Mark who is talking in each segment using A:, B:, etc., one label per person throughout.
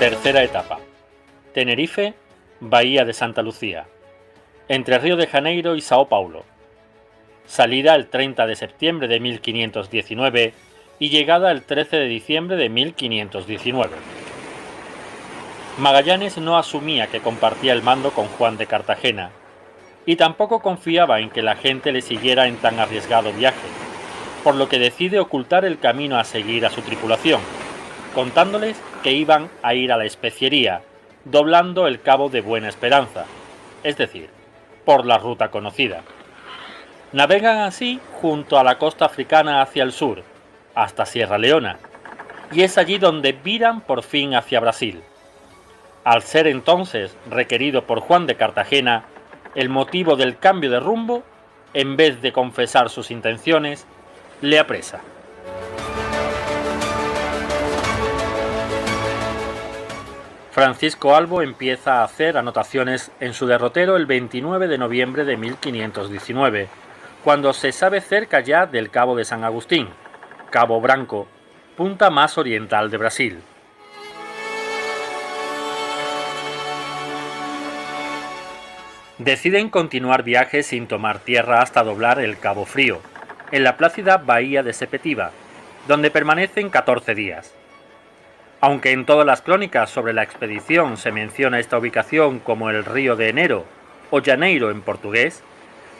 A: Tercera etapa. Tenerife, Bahía de Santa Lucía. Entre Río de Janeiro y Sao Paulo. Salida el 30 de septiembre de 1519 y llegada el 13 de diciembre de 1519. Magallanes no asumía que compartía el mando con Juan de Cartagena, y tampoco confiaba en que la gente le siguiera en tan arriesgado viaje, por lo que decide ocultar el camino a seguir a su tripulación, contándoles que iban a ir a la especiería, doblando el Cabo de Buena Esperanza, es decir, por la ruta conocida. Navegan así junto a la costa africana hacia el sur, hasta Sierra Leona, y es allí donde viran por fin hacia Brasil. Al ser entonces requerido por Juan de Cartagena el motivo del cambio de rumbo, en vez de confesar sus intenciones, le apresa. Francisco Albo empieza a hacer anotaciones en su derrotero el 29 de noviembre de 1519, cuando se sabe cerca ya del Cabo de San Agustín, Cabo Branco, punta más oriental de Brasil. Deciden continuar viaje sin tomar tierra hasta doblar el Cabo Frío, en la plácida bahía de Sepetiba, donde permanecen 14 días. Aunque en todas las crónicas sobre la expedición se menciona esta ubicación como el Río de Enero o Janeiro en portugués,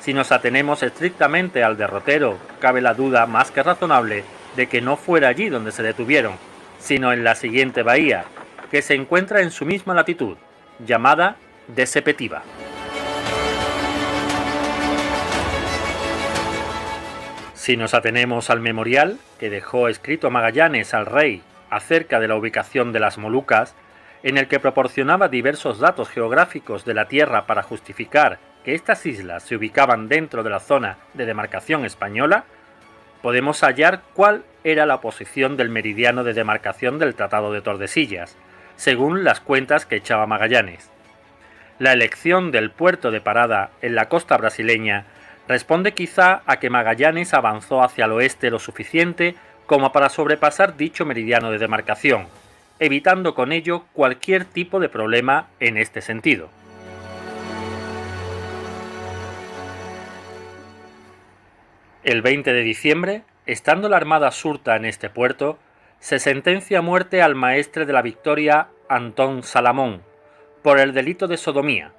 A: si nos atenemos estrictamente al derrotero, cabe la duda más que razonable de que no fuera allí donde se detuvieron, sino en la siguiente bahía, que se encuentra en su misma latitud, llamada de Sepetiba. Si nos atenemos al memorial que dejó escrito Magallanes al rey acerca de la ubicación de las Molucas, en el que proporcionaba diversos datos geográficos de la tierra para justificar que estas islas se ubicaban dentro de la zona de demarcación española, podemos hallar cuál era la posición del meridiano de demarcación del Tratado de Tordesillas, según las cuentas que echaba Magallanes. La elección del puerto de parada en la costa brasileña responde quizá a que Magallanes avanzó hacia el oeste lo suficiente como para sobrepasar dicho meridiano de demarcación, evitando con ello cualquier tipo de problema en este sentido. El 20 de diciembre, estando la Armada surta en este puerto, se sentencia a muerte al maestre de la Victoria, Antón Salamón, por el delito de sodomía.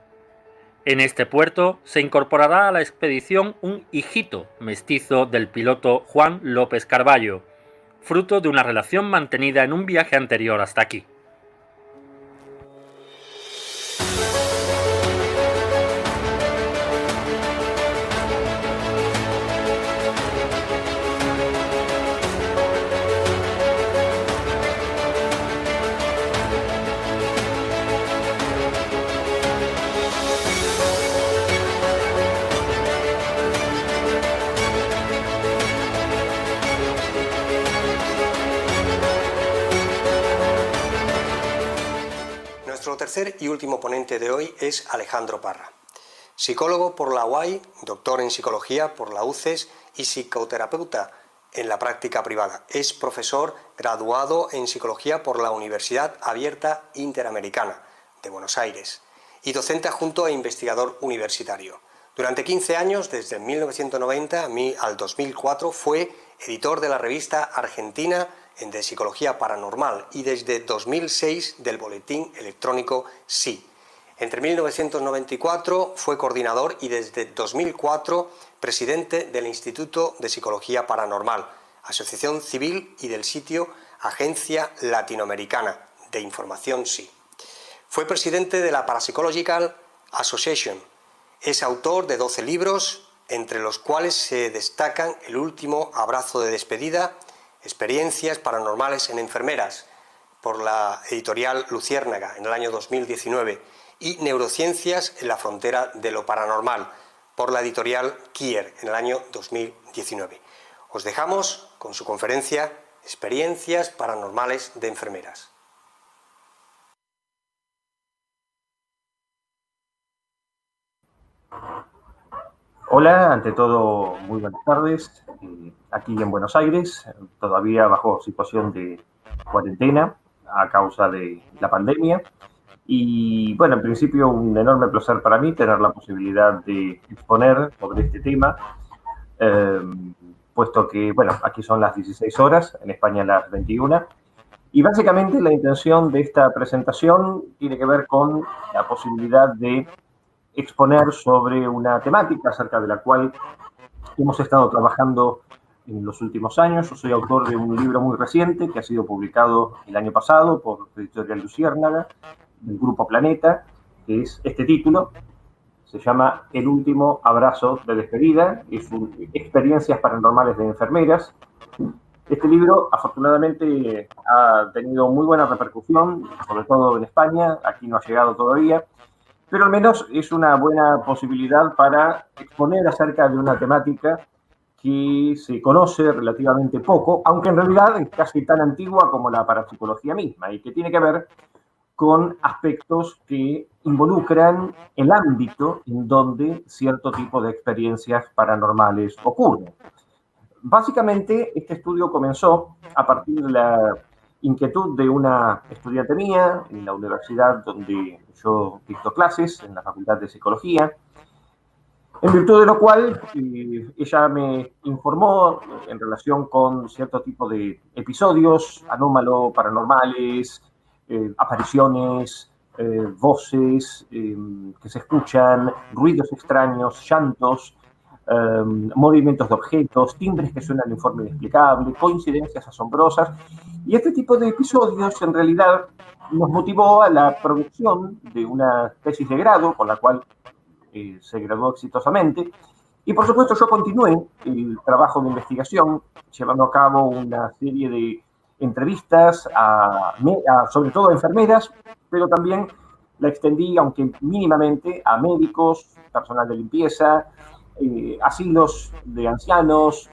A: En este puerto se incorporará a la expedición un hijito mestizo del piloto Juan López Carballo, fruto de una relación mantenida en un viaje anterior hasta aquí.
B: Nuestro tercer y último ponente de hoy es Alejandro Parra, psicólogo por la UAI, doctor en psicología por la UCES y psicoterapeuta en la práctica privada. Es profesor graduado en psicología por la Universidad Abierta Interamericana de Buenos Aires y docente adjunto e investigador universitario. Durante 15 años, desde 1990 al 2004, fue editor de la revista argentina de Psicología Paranormal y desde 2006 del boletín electrónico Sí. Entre 1994 fue coordinador y desde 2004 presidente del Instituto de Psicología Paranormal, asociación civil y del sitio Agencia Latinoamericana de Información Sí. Fue presidente de la Parapsychological Association. Es autor de 12 libros, entre los cuales se destacan El último abrazo de despedida, Experiencias paranormales en enfermeras, por la editorial Luciérnaga en el año 2019, y Neurociencias en la frontera de lo paranormal, por la editorial Kier en el año 2019. Os dejamos con su conferencia Experiencias paranormales de enfermeras.
C: Hola, ante todo, muy buenas tardes. Aquí en Buenos Aires, todavía bajo situación de cuarentena, a causa de la pandemia. Y bueno, en principio un enorme placer para mí tener la posibilidad de exponer sobre este tema, eh, puesto que, bueno, aquí son las 16 horas, en España las 21. Y básicamente la intención de esta presentación tiene que ver con la posibilidad de exponer sobre una temática acerca de la cual hemos estado trabajando en los últimos años. Yo soy autor de un libro muy reciente que ha sido publicado el año pasado por Editorial Luciérnaga, del Grupo Planeta, que es este título. Se llama El último abrazo de despedida, es experiencias paranormales de enfermeras. Este libro, afortunadamente, ha tenido muy buena repercusión, sobre todo en España. Aquí no ha llegado todavía, pero al menos es una buena posibilidad para exponer acerca de una temática que se conoce relativamente poco, aunque en realidad es casi tan antigua como la parapsicología misma, y que tiene que ver con aspectos que involucran el ámbito en donde cierto tipo de experiencias paranormales ocurren. Básicamente, este estudio comenzó a partir de la inquietud de una estudiante mía en la universidad donde yo dicto clases, en la Facultad de Psicología, en virtud de lo cual ella me informó en relación con cierto tipo de episodios anómalos, paranormales, apariciones, voces que se escuchan, ruidos extraños, llantos, movimientos de objetos, timbres que suenan en forma inexplicable, coincidencias asombrosas. Y este tipo de episodios en realidad nos motivó a la producción de una tesis de grado con la cual se graduó exitosamente. Y por supuesto yo continué el trabajo de investigación llevando a cabo una serie de entrevistas sobre todo a enfermeras, pero también la extendí, aunque mínimamente, a médicos, personal de limpieza, asilos de ancianos,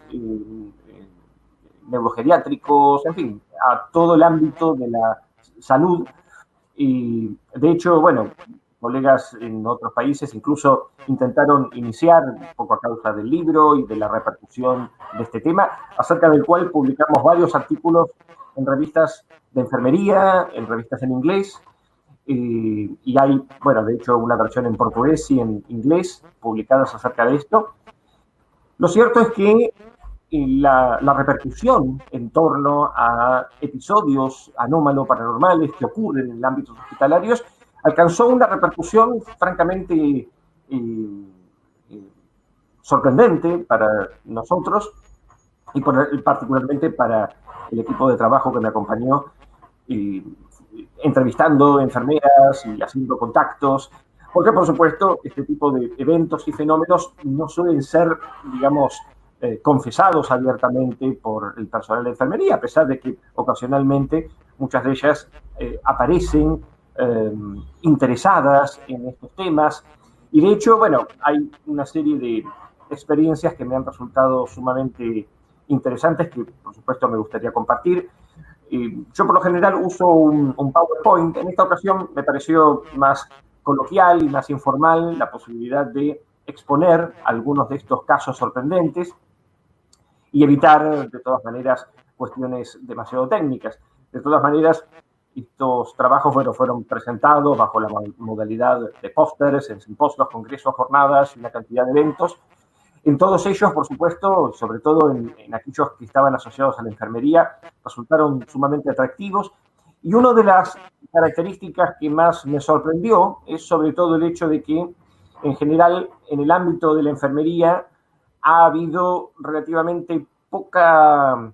C: neurogeriátricos, en fin, a todo el ámbito de la salud. Y de hecho, bueno, colegas en otros países incluso intentaron iniciar, un poco a causa del libro y de la repercusión de este tema, acerca del cual publicamos varios artículos en revistas de enfermería, en revistas en inglés, y hay, bueno, de hecho, una versión en portugués y en inglés publicadas acerca de esto. Lo cierto es que la repercusión en torno a episodios anómalos paranormales que ocurren en ámbitos hospitalarios alcanzó una repercusión francamente sorprendente para nosotros y particularmente para el equipo de trabajo que me acompañó, entrevistando enfermeras y haciendo contactos, porque por supuesto este tipo de eventos y fenómenos no suelen ser, digamos, confesados abiertamente por el personal de enfermería, a pesar de que ocasionalmente muchas de ellas aparecen interesadas en estos temas. Y de hecho, bueno, hay una serie de experiencias que me han resultado sumamente interesantes que por supuesto me gustaría compartir. Yo por lo general uso un PowerPoint. En esta ocasión me pareció más coloquial y más informal la posibilidad de exponer algunos de estos casos sorprendentes y evitar, de todas maneras, cuestiones demasiado técnicas. De todas maneras, estos trabajos fueron presentados bajo la modalidad de pósteres, en simposios, congresos, jornadas y una cantidad de eventos. En todos ellos, por supuesto, sobre todo en aquellos que estaban asociados a la enfermería, resultaron sumamente atractivos. Y una de las características que más me sorprendió es sobre todo el hecho de que, en general, en el ámbito de la enfermería ha habido relativamente poca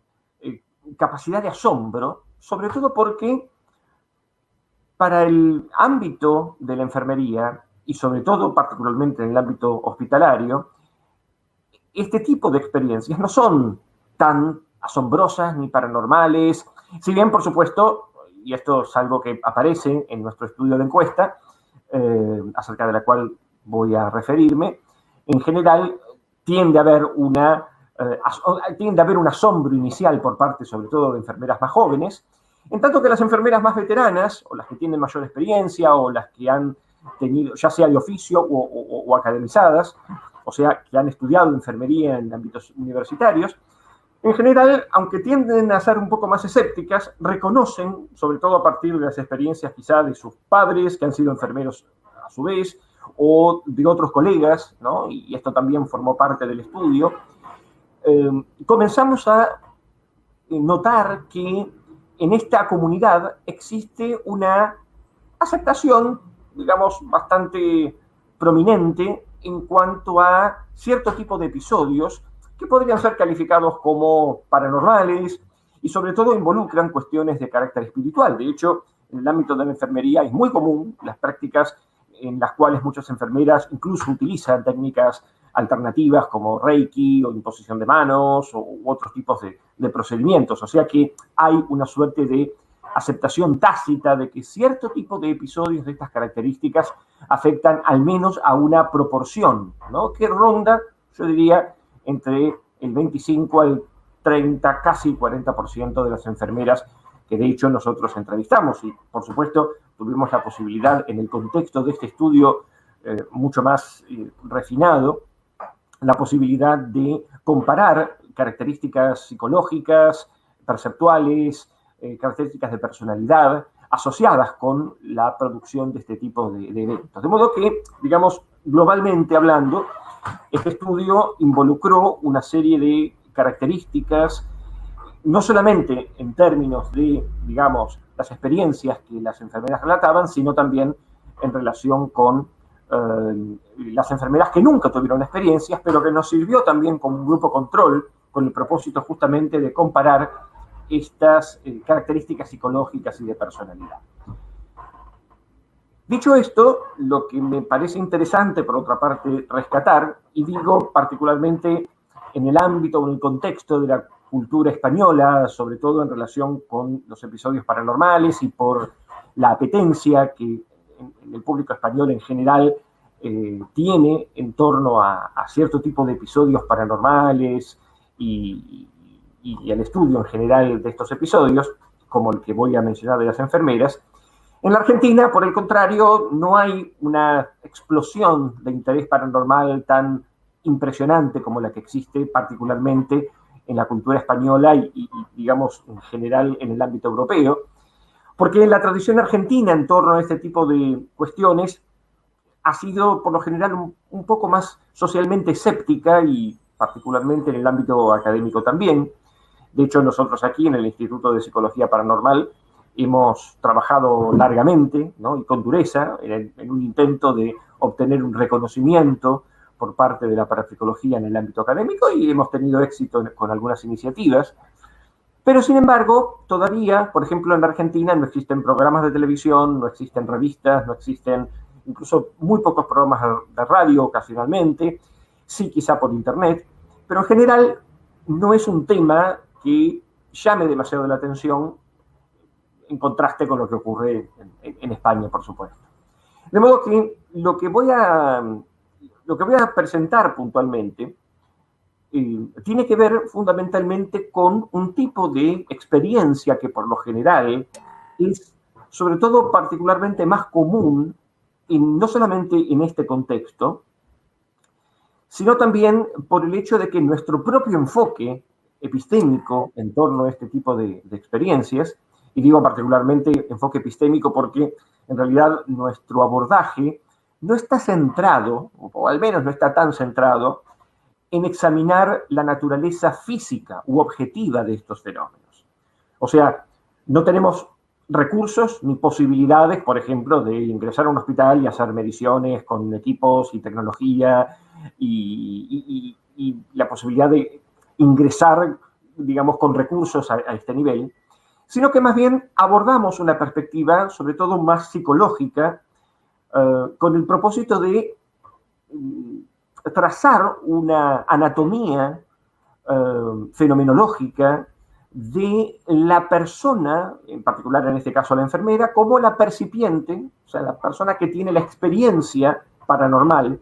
C: capacidad de asombro, sobre todo porque para el ámbito de la enfermería, y sobre todo particularmente en el ámbito hospitalario, este tipo de experiencias no son tan asombrosas ni paranormales, si bien, por supuesto, y esto es algo que aparece en nuestro estudio de encuesta, acerca de la cual voy a referirme, en general tiende a haber un asombro inicial por parte, sobre todo, de enfermeras más jóvenes, en tanto que las enfermeras más veteranas, o las que tienen mayor experiencia, o las que han tenido, ya sea de oficio o academizadas, o sea, que han estudiado enfermería en ámbitos universitarios, en general, aunque tienden a ser un poco más escépticas, reconocen, sobre todo a partir de las experiencias quizá de sus padres, que han sido enfermeros a su vez, o de otros colegas, ¿no? Y esto también formó parte del estudio, comenzamos a notar que en esta comunidad existe una aceptación, digamos, bastante prominente en cuanto a cierto tipo de episodios que podrían ser calificados como paranormales y sobre todo involucran cuestiones de carácter espiritual. De hecho, en el ámbito de la enfermería es muy común las prácticas en las cuales muchas enfermeras incluso utilizan técnicas alternativas como Reiki o imposición de manos u otros tipos de procedimientos. O sea que hay una suerte de aceptación tácita de que cierto tipo de episodios de estas características afectan al menos a una proporción, ¿no? Que ronda, yo diría, entre el 25 al 30, casi 40% de las enfermeras que de hecho nosotros entrevistamos. Y, por supuesto, tuvimos la posibilidad, en el contexto de este estudio mucho más refinado, la posibilidad de comparar características psicológicas, perceptuales, características de personalidad asociadas con la producción de este tipo de eventos. De modo que, digamos, globalmente hablando, este estudio involucró una serie de características, no solamente en términos de, digamos, las experiencias que las enfermeras relataban, sino también en relación con las enfermeras que nunca tuvieron experiencias, pero que nos sirvió también como un grupo control con el propósito justamente de comparar estas características psicológicas y de personalidad. Dicho esto, lo que me parece interesante, por otra parte, rescatar, y digo particularmente en el ámbito o en el contexto de la cultura española, sobre todo en relación con los episodios paranormales y por la apetencia que en el público español en general tiene en torno a cierto tipo de episodios paranormales y el estudio en general de estos episodios, como el que voy a mencionar de las enfermeras. En la Argentina, por el contrario, no hay una explosión de interés paranormal tan impresionante como la que existe particularmente en la cultura española y digamos, en general en el ámbito europeo, porque la tradición argentina en torno a este tipo de cuestiones ha sido, por lo general, un poco más socialmente escéptica y particularmente en el ámbito académico también. De hecho, nosotros aquí en el Instituto de Psicología Paranormal hemos trabajado largamente, ¿no? Y con dureza en un intento de obtener un reconocimiento por parte de la parapsicología en el ámbito académico y hemos tenido éxito con algunas iniciativas. Pero, sin embargo, todavía, por ejemplo, en la Argentina no existen programas de televisión, no existen revistas, no existen incluso muy pocos programas de radio ocasionalmente, sí quizá por internet, pero en general no es un tema que llame demasiado la atención en contraste con lo que ocurre en España, por supuesto. De modo que lo que voy a presentar puntualmente tiene que ver fundamentalmente con un tipo de experiencia que por lo general es sobre todo particularmente más común, no solamente en este contexto, sino también por el hecho de que nuestro propio enfoque epistémico en torno a este tipo de experiencias, y digo particularmente enfoque epistémico porque en realidad nuestro abordaje no está centrado, o al menos no está tan centrado, en examinar la naturaleza física u objetiva de estos fenómenos. O sea, no tenemos recursos ni posibilidades, por ejemplo, de ingresar a un hospital y hacer mediciones con equipos y tecnología y la posibilidad de ingresar, digamos, con recursos a este nivel, sino que más bien abordamos una perspectiva, sobre todo más psicológica, con el propósito de trazar una anatomía fenomenológica de la persona, en particular en este caso la enfermera, como la percipiente, o sea, la persona que tiene la experiencia paranormal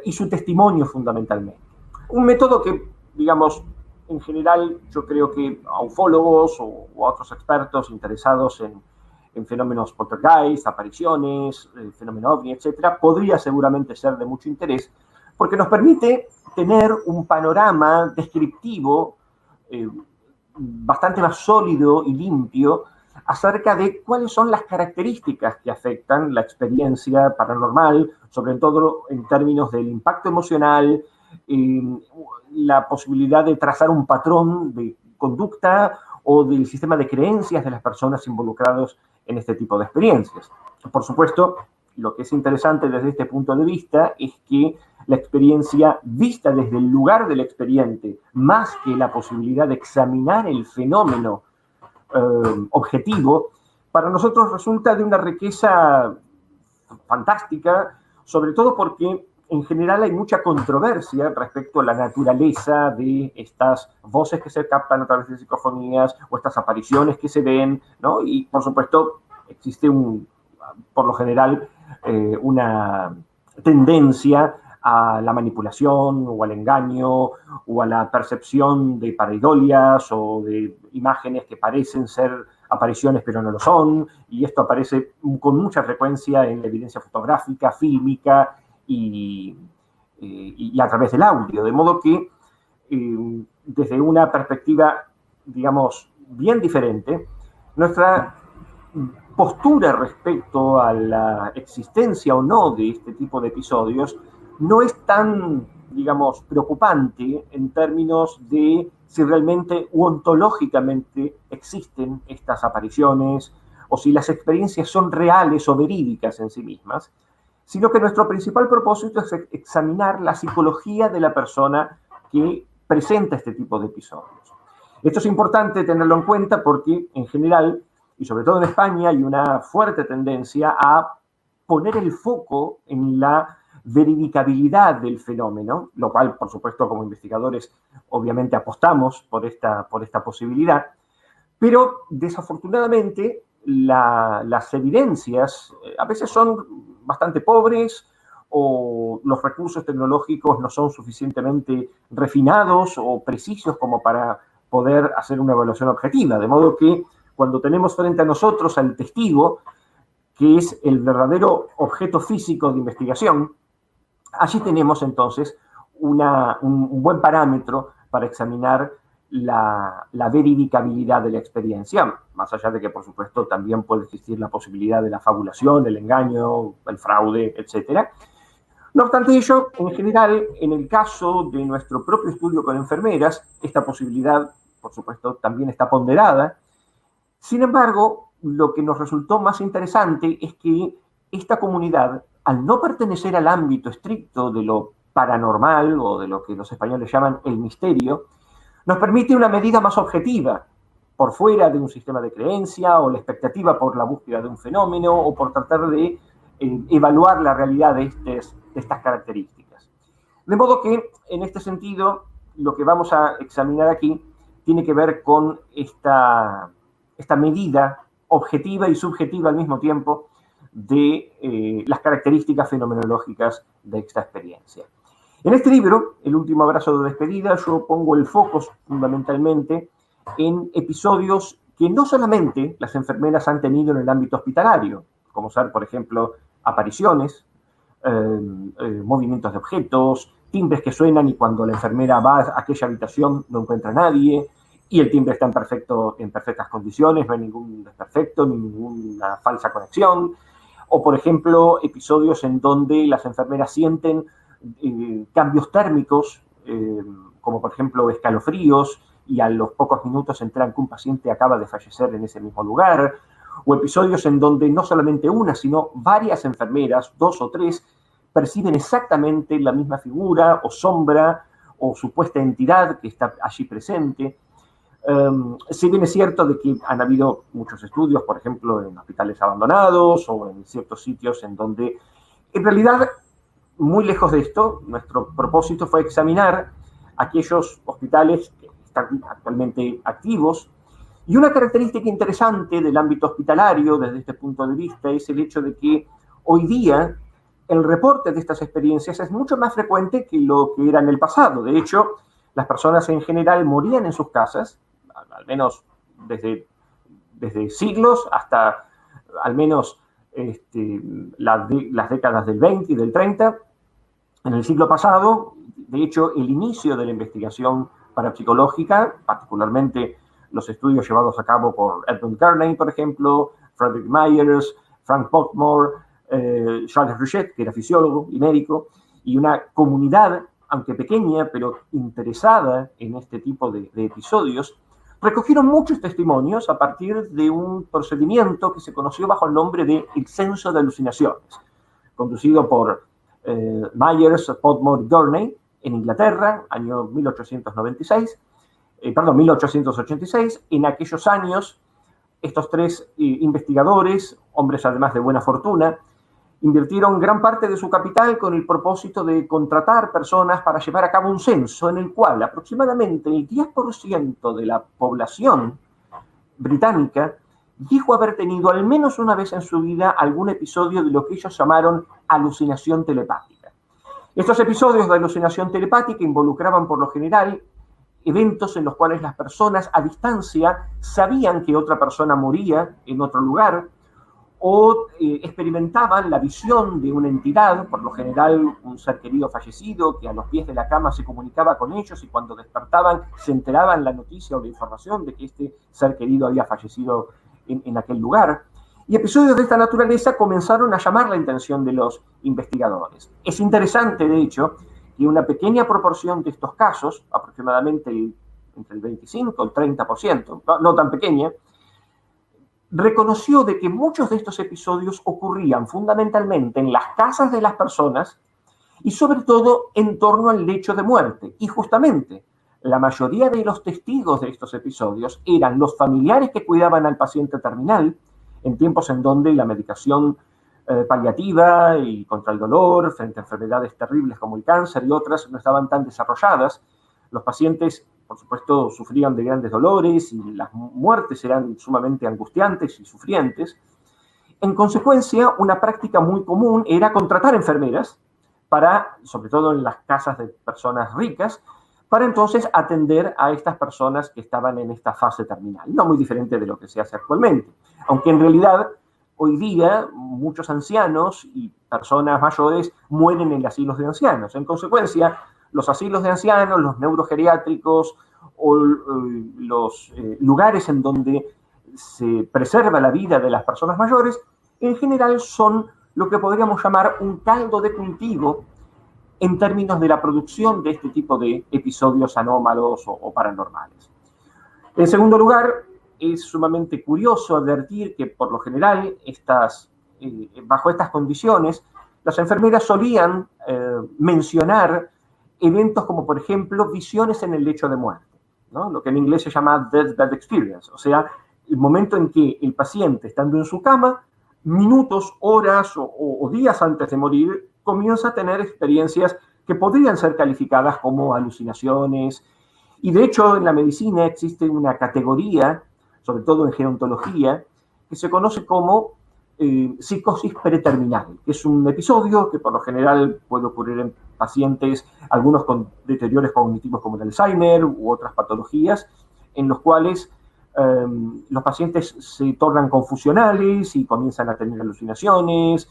C: y su testimonio fundamentalmente. Un método que, digamos, en general yo creo que a ufólogos o a otros expertos interesados en fenómenos poltergeist, apariciones, fenómeno ovni, etcétera, podría seguramente ser de mucho interés, porque nos permite tener un panorama descriptivo bastante más sólido y limpio acerca de cuáles son las características que afectan la experiencia paranormal, sobre todo en términos del impacto emocional, la posibilidad de trazar un patrón de conducta o del sistema de creencias de las personas involucradas en este tipo de experiencias. Por supuesto, lo que es interesante desde este punto de vista es que la experiencia vista desde el lugar del experiente, más que la posibilidad de examinar el fenómeno objetivo, para nosotros resulta de una riqueza fantástica, sobre todo porque en general hay mucha controversia respecto a la naturaleza de estas voces que se captan a través de psicofonías o estas apariciones que se ven, ¿no? Y por supuesto existe por lo general una tendencia a la manipulación o al engaño o a la percepción de pareidolias o de imágenes que parecen ser apariciones pero no lo son, y esto aparece con mucha frecuencia en la evidencia fotográfica, fílmica y a través del audio, de modo que desde una perspectiva, digamos, bien diferente, nuestra postura respecto a la existencia o no de este tipo de episodios no es tan, digamos, preocupante en términos de si realmente u ontológicamente existen estas apariciones o si las experiencias son reales o verídicas en sí mismas, sino que nuestro principal propósito es examinar la psicología de la persona que presenta este tipo de episodios. Esto es importante tenerlo en cuenta porque, en general, y sobre todo en España, hay una fuerte tendencia a poner el foco en la verificabilidad del fenómeno, lo cual, por supuesto, como investigadores, obviamente apostamos por esta posibilidad, pero desafortunadamente las evidencias a veces son bastante pobres o los recursos tecnológicos no son suficientemente refinados o precisos como para poder hacer una evaluación objetiva, de modo que cuando tenemos frente a nosotros al testigo, que es el verdadero objeto físico de investigación, allí tenemos entonces un buen parámetro para examinar la verificabilidad de la experiencia, más allá de que, por supuesto, también puede existir la posibilidad de la fabulación, el engaño, el fraude, etc. No obstante ello, en general, en el caso de nuestro propio estudio con enfermeras, esta posibilidad, por supuesto, también está ponderada. Sin embargo, lo que nos resultó más interesante es que esta comunidad, al no pertenecer al ámbito estricto de lo paranormal o de lo que los españoles llaman el misterio, nos permite una medida más objetiva, por fuera de un sistema de creencia o la expectativa por la búsqueda de un fenómeno o por tratar de evaluar la realidad de estas características. De modo que, en este sentido, lo que vamos a examinar aquí tiene que ver con esta medida objetiva y subjetiva al mismo tiempo de las características fenomenológicas de esta experiencia. En este libro, El último abrazo de despedida, yo pongo el foco fundamentalmente en episodios que no solamente las enfermeras han tenido en el ámbito hospitalario, como ser, por ejemplo, apariciones, movimientos de objetos, timbres que suenan y cuando la enfermera va a aquella habitación no encuentra a nadie y el timbre está en perfectas condiciones, no hay ningún desperfecto, ni ninguna falsa conexión, o, por ejemplo, episodios en donde las enfermeras sienten cambios térmicos, como por ejemplo escalofríos, y a los pocos minutos se enteran que un paciente acaba de fallecer en ese mismo lugar, o episodios en donde no solamente una, sino varias enfermeras, 2 o 3, perciben exactamente la misma figura o sombra o supuesta entidad que está allí presente. Si bien es cierto de que han habido muchos estudios, por ejemplo, en hospitales abandonados o en ciertos sitios en donde, en realidad, muy lejos de esto, nuestro propósito fue examinar aquellos hospitales que están actualmente activos. Y una característica interesante del ámbito hospitalario desde este punto de vista es el hecho de que hoy día el reporte de estas experiencias es mucho más frecuente que lo que era en el pasado. De hecho, las personas en general morían en sus casas, al menos desde siglos hasta al menos las décadas del 20 y del 30. En el siglo pasado, de hecho, el inicio de la investigación parapsicológica, particularmente los estudios llevados a cabo por Edmund Gurney, por ejemplo, Frederick Myers, Frank Podmore, Charles Richet, que era fisiólogo y médico, y una comunidad, aunque pequeña, pero interesada en este tipo de episodios, recogieron muchos testimonios a partir de un procedimiento que se conoció bajo el nombre de el censo de alucinaciones, conducido por Myers, Podmore y Gurney en Inglaterra, año 1886. En aquellos años, estos tres investigadores, hombres además de buena fortuna, invirtieron gran parte de su capital con el propósito de contratar personas para llevar a cabo un censo en el cual aproximadamente el 10% de la población británica dijo haber tenido al menos una vez en su vida algún episodio de lo que ellos llamaron alucinación telepática. Estos episodios de alucinación telepática involucraban por lo general eventos en los cuales las personas a distancia sabían que otra persona moría en otro lugar, o experimentaban la visión de una entidad, por lo general un ser querido fallecido, que a los pies de la cama se comunicaba con ellos y cuando despertaban se enteraban la noticia o la información de que este ser querido había fallecido en aquel lugar. Y episodios de esta naturaleza comenzaron a llamar la atención de los investigadores. Es interesante, de hecho, que una pequeña proporción de estos casos, aproximadamente entre el 25 y el 30%, no tan pequeña, reconoció de que muchos de estos episodios ocurrían fundamentalmente en las casas de las personas y sobre todo en torno al lecho de muerte. Y justamente la mayoría de los testigos de estos episodios eran los familiares que cuidaban al paciente terminal en tiempos en donde la medicación paliativa y contra el dolor frente a enfermedades terribles como el cáncer y otras no estaban tan desarrolladas. Los pacientes, por supuesto, sufrían de grandes dolores y las muertes eran sumamente angustiantes y sufrientes. En consecuencia, una práctica muy común era contratar enfermeras para, sobre todo en las casas de personas ricas, para entonces atender a estas personas que estaban en esta fase terminal. No muy diferente de lo que se hace actualmente, aunque en realidad hoy día muchos ancianos y personas mayores mueren en asilos de ancianos. En consecuencia, los asilos de ancianos, los neurogeriátricos o los lugares en donde se preserva la vida de las personas mayores, en general son lo que podríamos llamar un caldo de cultivo en términos de la producción de este tipo de episodios anómalos o paranormales. En segundo lugar, es sumamente curioso advertir que por lo general bajo estas condiciones las enfermeras solían mencionar eventos como, por ejemplo, visiones en el lecho de muerte, ¿no? Lo que en inglés se llama deathbed experience, o sea, el momento en que el paciente, estando en su cama, minutos, horas o días antes de morir, comienza a tener experiencias que podrían ser calificadas como alucinaciones. Y de hecho, en la medicina existe una categoría, sobre todo en gerontología, que se conoce como psicosis preterminal, que es un episodio que por lo general puede ocurrir en pacientes, algunos con deterioros cognitivos como el Alzheimer u otras patologías, en los cuales los pacientes se tornan confusionales y comienzan a tener alucinaciones,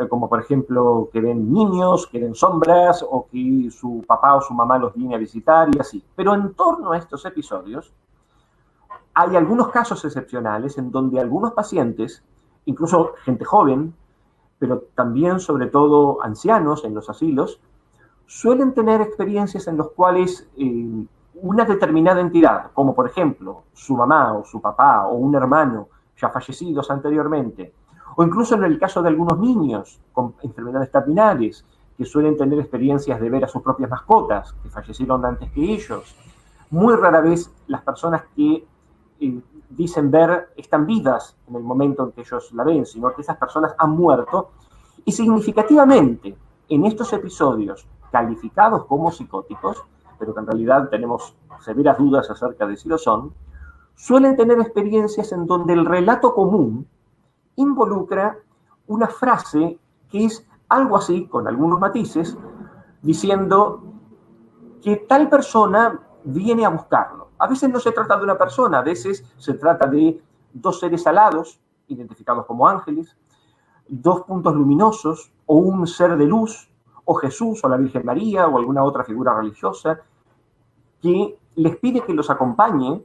C: como por ejemplo que ven niños, que ven sombras o que su papá o su mamá los viene a visitar y así. Pero en torno a estos episodios hay algunos casos excepcionales en donde algunos pacientes, incluso gente joven, pero también sobre todo ancianos en los asilos, suelen tener experiencias en las cuales una determinada entidad, como por ejemplo su mamá o su papá o un hermano ya fallecidos anteriormente, o incluso en el caso de algunos niños con enfermedades terminales, que suelen tener experiencias de ver a sus propias mascotas, que fallecieron antes que ellos. Muy rara vez las personas que dicen ver están vivas en el momento en que ellos la ven, sino que esas personas han muerto, y significativamente en estos episodios calificados como psicóticos, pero que en realidad tenemos severas dudas acerca de si lo son, suelen tener experiencias en donde el relato común involucra una frase que es algo así, con algunos matices, diciendo que tal persona viene a buscarlo. A veces no se trata de una persona, a veces se trata de dos seres alados, identificados como ángeles, dos puntos luminosos, o un ser de luz, o Jesús, o la Virgen María, o alguna otra figura religiosa, que les pide que los acompañe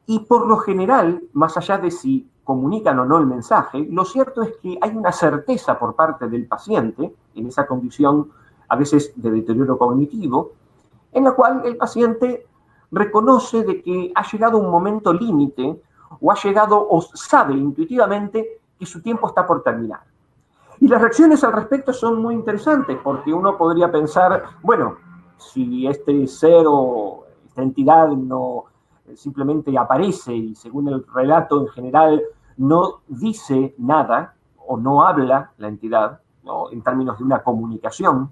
C: y por lo general, más allá de si comunican o no el mensaje, lo cierto es que hay una certeza por parte del paciente, en esa condición a veces de deterioro cognitivo, en la cual el paciente reconoce de que ha llegado un momento límite o ha llegado o sabe intuitivamente que su tiempo está por terminar. Y las reacciones al respecto son muy interesantes porque uno podría pensar, bueno, si este ser o esta entidad no simplemente aparece y según el relato en general no dice nada o no habla la entidad, ¿no?, en términos de una comunicación,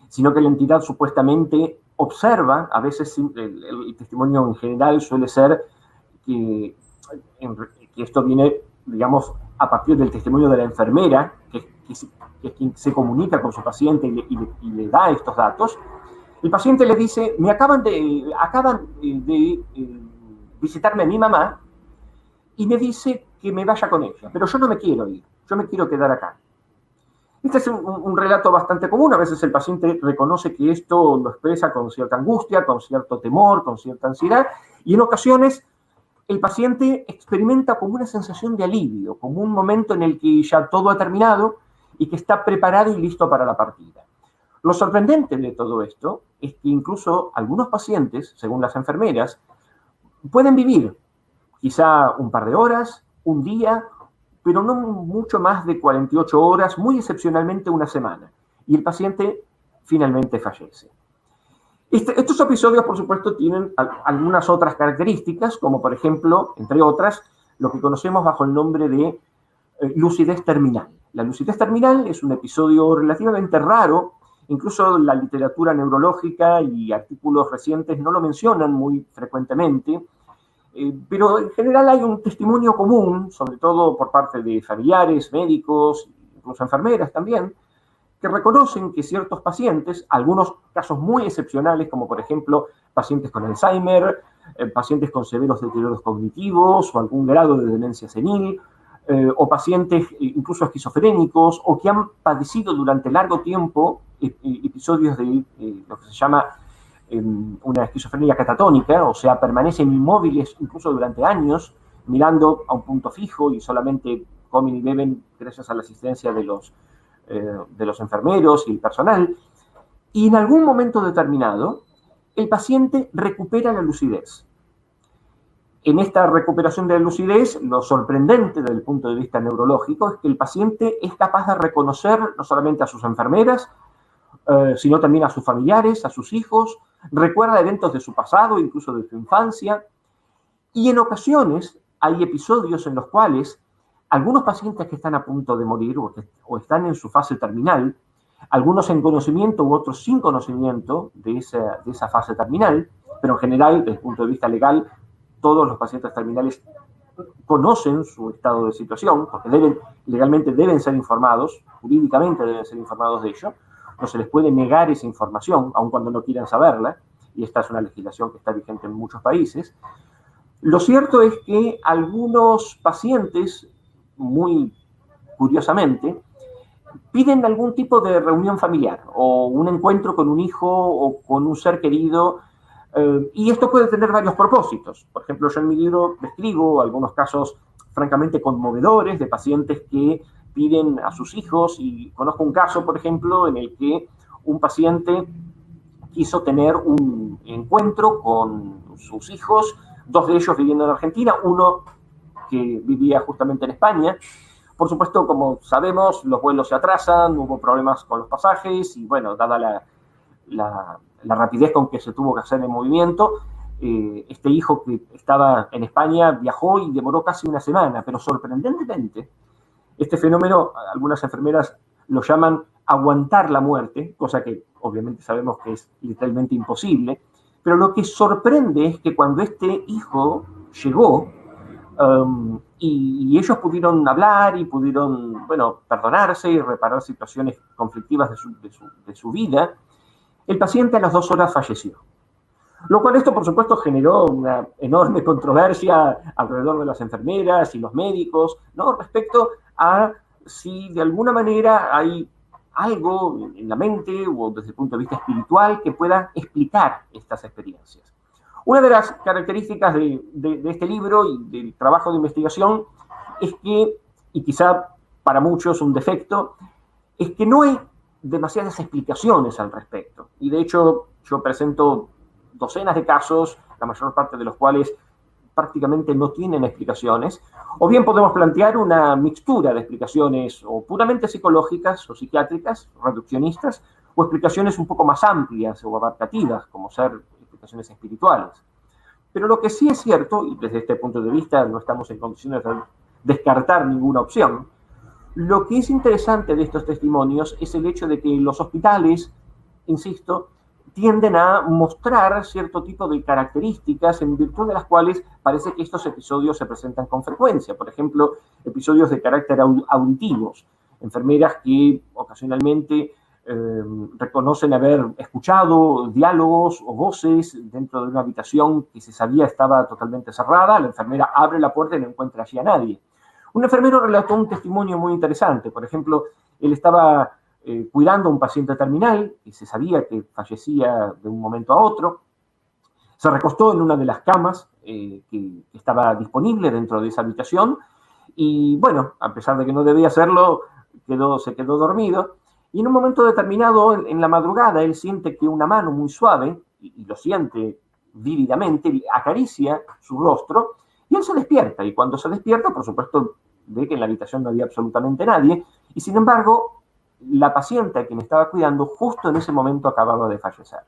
C: sino que la entidad supuestamente observa, a veces el testimonio en general suele ser que esto viene, digamos, a partir del testimonio de la enfermera, que es quien se comunica con su paciente y le da estos datos. El paciente le dice, acaban de visitarme a mi mamá y me dice que me vaya con ella, pero yo no me quiero ir, yo me quiero quedar acá. Este es un relato bastante común. A veces el paciente reconoce que esto lo expresa con cierta angustia, con cierto temor, con cierta ansiedad, y en ocasiones el paciente experimenta como una sensación de alivio, como un momento en el que ya todo ha terminado y que está preparado y listo para la partida. Lo sorprendente de todo esto es que incluso algunos pacientes, según las enfermeras, pueden vivir quizá un par de horas, un día, pero no mucho más de 48 horas, muy excepcionalmente una semana, y el paciente finalmente fallece. Estos episodios, por supuesto, tienen algunas otras características, como por ejemplo, entre otras, lo que conocemos bajo el nombre de lucidez terminal. La lucidez terminal es un episodio relativamente raro, incluso la literatura neurológica y artículos recientes no lo mencionan muy frecuentemente, pero en general hay un testimonio común, sobre todo por parte de familiares, médicos, incluso enfermeras también, que reconocen que ciertos pacientes, algunos casos muy excepcionales, como por ejemplo pacientes con Alzheimer, pacientes con severos deterioros cognitivos o algún grado de demencia senil, o pacientes incluso esquizofrénicos, o que han padecido durante largo tiempo episodios de lo que se llama una esquizofrenia catatónica, o sea, permanecen inmóviles incluso durante años, mirando a un punto fijo y solamente comen y beben gracias a la asistencia de los enfermeros y el personal, y en algún momento determinado, el paciente recupera la lucidez. En esta recuperación de la lucidez, lo sorprendente desde el punto de vista neurológico es que el paciente es capaz de reconocer no solamente a sus enfermeras, sino también a sus familiares, a sus hijos, recuerda eventos de su pasado, incluso de su infancia, y en ocasiones hay episodios en los cuales algunos pacientes que están a punto de morir o están en su fase terminal, algunos en conocimiento u otros sin conocimiento de esa fase terminal, pero en general, desde el punto de vista legal, todos los pacientes terminales conocen su estado de situación, porque legalmente deben ser informados, jurídicamente deben ser informados de ello, no se les puede negar esa información, aun cuando no quieran saberla, y esta es una legislación que está vigente en muchos países. Lo cierto es que algunos pacientes, muy curiosamente, piden algún tipo de reunión familiar o un encuentro con un hijo o con un ser querido, y esto puede tener varios propósitos. Por ejemplo, yo en mi libro describo algunos casos francamente conmovedores de pacientes que piden a sus hijos, y conozco un caso, por ejemplo, en el que un paciente quiso tener un encuentro con sus hijos, dos de ellos viviendo en Argentina, uno que vivía justamente en España. Por supuesto, como sabemos, los vuelos se atrasan, hubo problemas con los pasajes y, bueno, dada la rapidez con que se tuvo que hacer el movimiento, este hijo que estaba en España viajó y demoró casi una semana, pero sorprendentemente, este fenómeno, algunas enfermeras lo llaman aguantar la muerte, cosa que obviamente sabemos que es literalmente imposible, pero lo que sorprende es que cuando este hijo llegó, y ellos pudieron hablar y pudieron, bueno, perdonarse y reparar situaciones conflictivas de su vida, el paciente a las 2 horas falleció. Lo cual esto, por supuesto, generó una enorme controversia alrededor de las enfermeras y los médicos, ¿no?, respecto a si de alguna manera hay algo en la mente o desde el punto de vista espiritual que pueda explicar estas experiencias. Una de las características de este libro y del trabajo de investigación es que, y quizá para muchos un defecto, es que no hay demasiadas explicaciones al respecto. Y de hecho yo presento docenas de casos, la mayor parte de los cuales prácticamente no tienen explicaciones, o bien podemos plantear una mixtura de explicaciones o puramente psicológicas o psiquiátricas, reduccionistas, o explicaciones un poco más amplias o abarcativas, como ser explicaciones espirituales. Pero lo que sí es cierto, y desde este punto de vista no estamos en condiciones de descartar ninguna opción, lo que es interesante de estos testimonios es el hecho de que los hospitales, insisto, tienden a mostrar cierto tipo de características en virtud de las cuales parece que estos episodios se presentan con frecuencia. Por ejemplo, episodios de carácter auditivos. Enfermeras que ocasionalmente reconocen haber escuchado diálogos o voces dentro de una habitación que se sabía estaba totalmente cerrada. La enfermera abre la puerta y no encuentra allí a nadie. Un enfermero relató un testimonio muy interesante. Por ejemplo, él estaba cuidando a un paciente terminal y se sabía que fallecía de un momento a otro. Se recostó en una de las camas que estaba disponible dentro de esa habitación y, bueno, a pesar de que no debía hacerlo, se quedó dormido. Y en un momento determinado, en la madrugada, él siente que una mano muy suave, y lo siente vívidamente, acaricia su rostro, y él se despierta. Y cuando se despierta, por supuesto, ve que en la habitación no había absolutamente nadie, y sin embargo, la paciente a quien estaba cuidando justo en ese momento acababa de fallecer.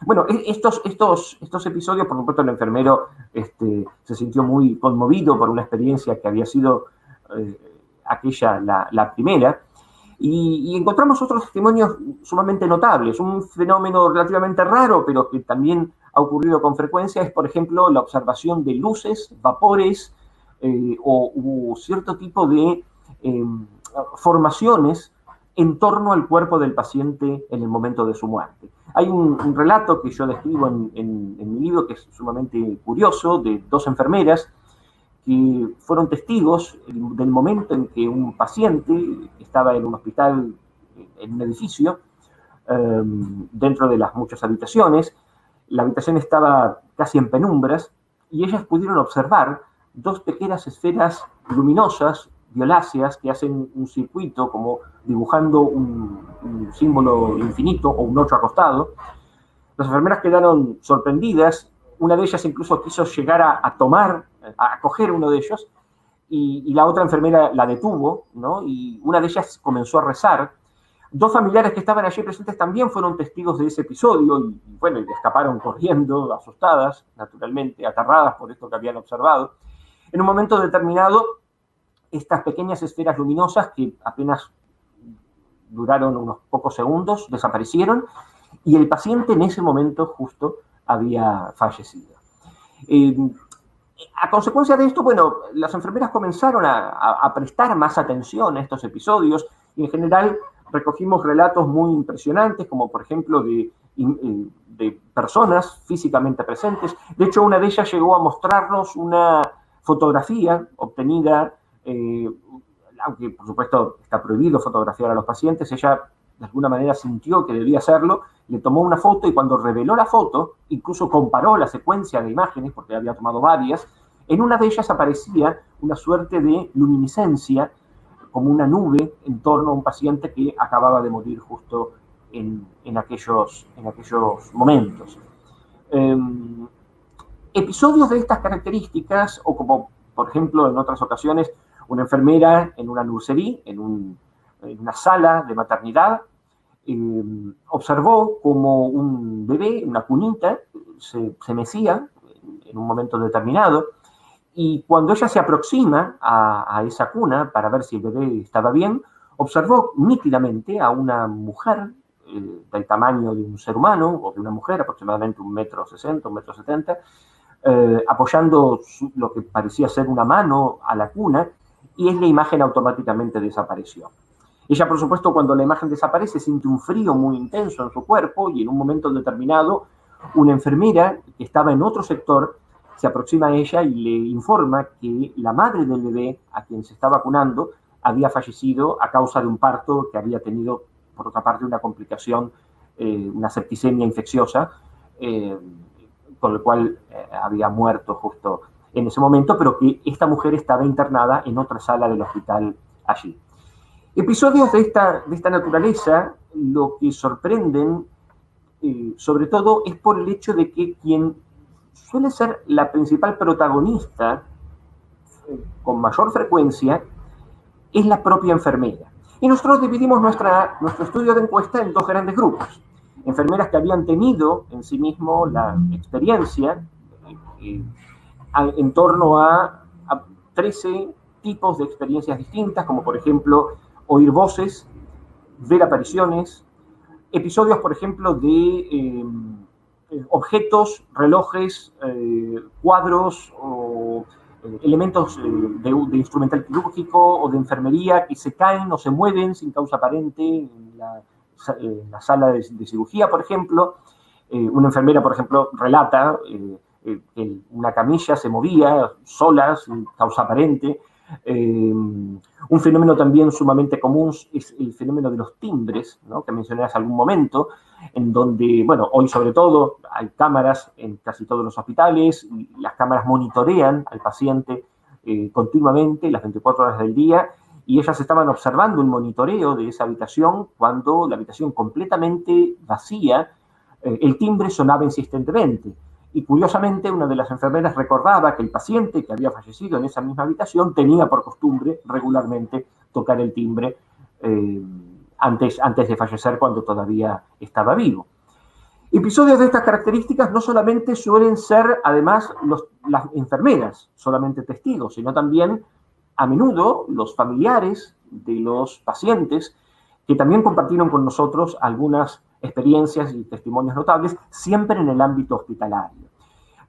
C: Bueno, estos episodios, por supuesto, el enfermero se sintió muy conmovido por una experiencia que había sido aquella la primera, y encontramos otros testimonios sumamente notables. Un fenómeno relativamente raro, pero que también ha ocurrido con frecuencia, es, por ejemplo, la observación de luces, vapores o cierto tipo de formaciones en torno al cuerpo del paciente en el momento de su muerte. Hay un relato que yo describo en mi libro que es sumamente curioso, de dos enfermeras que fueron testigos del momento en que un paciente estaba en un hospital, en un edificio, dentro de las muchas habitaciones. La habitación estaba casi en penumbras y ellas pudieron observar dos pequeñas esferas luminosas, violáceas, que hacen un circuito como dibujando un símbolo infinito o un 8 acostado. Las enfermeras quedaron sorprendidas. Una de ellas incluso quiso llegar a coger uno de ellos, y la otra enfermera la detuvo, ¿no? Y una de ellas comenzó a rezar. Dos familiares que estaban allí presentes también fueron testigos de ese episodio y bueno, y escaparon corriendo, asustadas, naturalmente, aterradas por esto que habían observado. En un momento determinado, estas pequeñas esferas luminosas, que apenas duraron unos pocos segundos, desaparecieron, y el paciente en ese momento justo había fallecido. A consecuencia de esto, bueno, las enfermeras comenzaron a prestar más atención a estos episodios, y en general recogimos relatos muy impresionantes, como por ejemplo de personas físicamente presentes. De hecho, una de ellas llegó a mostrarnos una fotografía obtenida, aunque por supuesto está prohibido fotografiar a los pacientes. Ella de alguna manera sintió que debía hacerlo, le tomó una foto y cuando reveló la foto, incluso comparó la secuencia de imágenes, porque había tomado varias. En una de ellas aparecía una suerte de luminiscencia, como una nube en torno a un paciente que acababa de morir justo en aquellos momentos. Episodios de estas características, o como por ejemplo en otras ocasiones, una enfermera en una nursería, en una sala de maternidad, observó como un bebé, una cunita, se mecía en un momento determinado, y cuando ella se aproxima a esa cuna para ver si el bebé estaba bien, observó nítidamente a una mujer del tamaño de un ser humano, o de una mujer, aproximadamente 1,60 m, 1,70 m, apoyando lo que parecía ser una mano a la cuna, y la imagen automáticamente desapareció. Ella, por supuesto, cuando la imagen desaparece, siente un frío muy intenso en su cuerpo, y en un momento determinado, una enfermera que estaba en otro sector se aproxima a ella y le informa que la madre del bebé a quien se estaba vacunando había fallecido a causa de un parto que había tenido por otra parte, una complicación, una septicemia infecciosa, con el cual había muerto justo en ese momento, pero que esta mujer estaba internada en otra sala del hospital allí. Episodios de esta naturaleza, lo que sorprenden, sobre todo, es por el hecho de que quien suele ser la principal protagonista con mayor frecuencia es la propia enfermera. Y nosotros dividimos nuestro estudio de encuesta en dos grandes grupos. Enfermeras que habían tenido en sí mismo la experiencia en torno a 13 tipos de experiencias distintas, como por ejemplo oír voces, ver apariciones, episodios, por ejemplo, de objetos, relojes, cuadros o elementos de instrumental quirúrgico o de enfermería que se caen o se mueven sin causa aparente en la sala de cirugía, por ejemplo. Una enfermera, por ejemplo, relata que una camilla se movía sola, sin causa aparente. Un fenómeno también sumamente común es el fenómeno de los timbres, ¿no?, que mencioné hace algún momento, en donde, bueno, hoy sobre todo hay cámaras en casi todos los hospitales, y las cámaras monitorean al paciente continuamente, las 24 horas del día, y ellas estaban observando un monitoreo de esa habitación cuando la habitación completamente vacía, el timbre sonaba insistentemente. Y curiosamente, una de las enfermeras recordaba que el paciente que había fallecido en esa misma habitación tenía por costumbre regularmente tocar el timbre antes de fallecer, cuando todavía estaba vivo. Episodios de estas características no solamente suelen ser, además, las enfermeras solamente testigos, sino también, a menudo, los familiares de los pacientes, que también compartieron con nosotros algunas experiencias y testimonios notables, siempre en el ámbito hospitalario.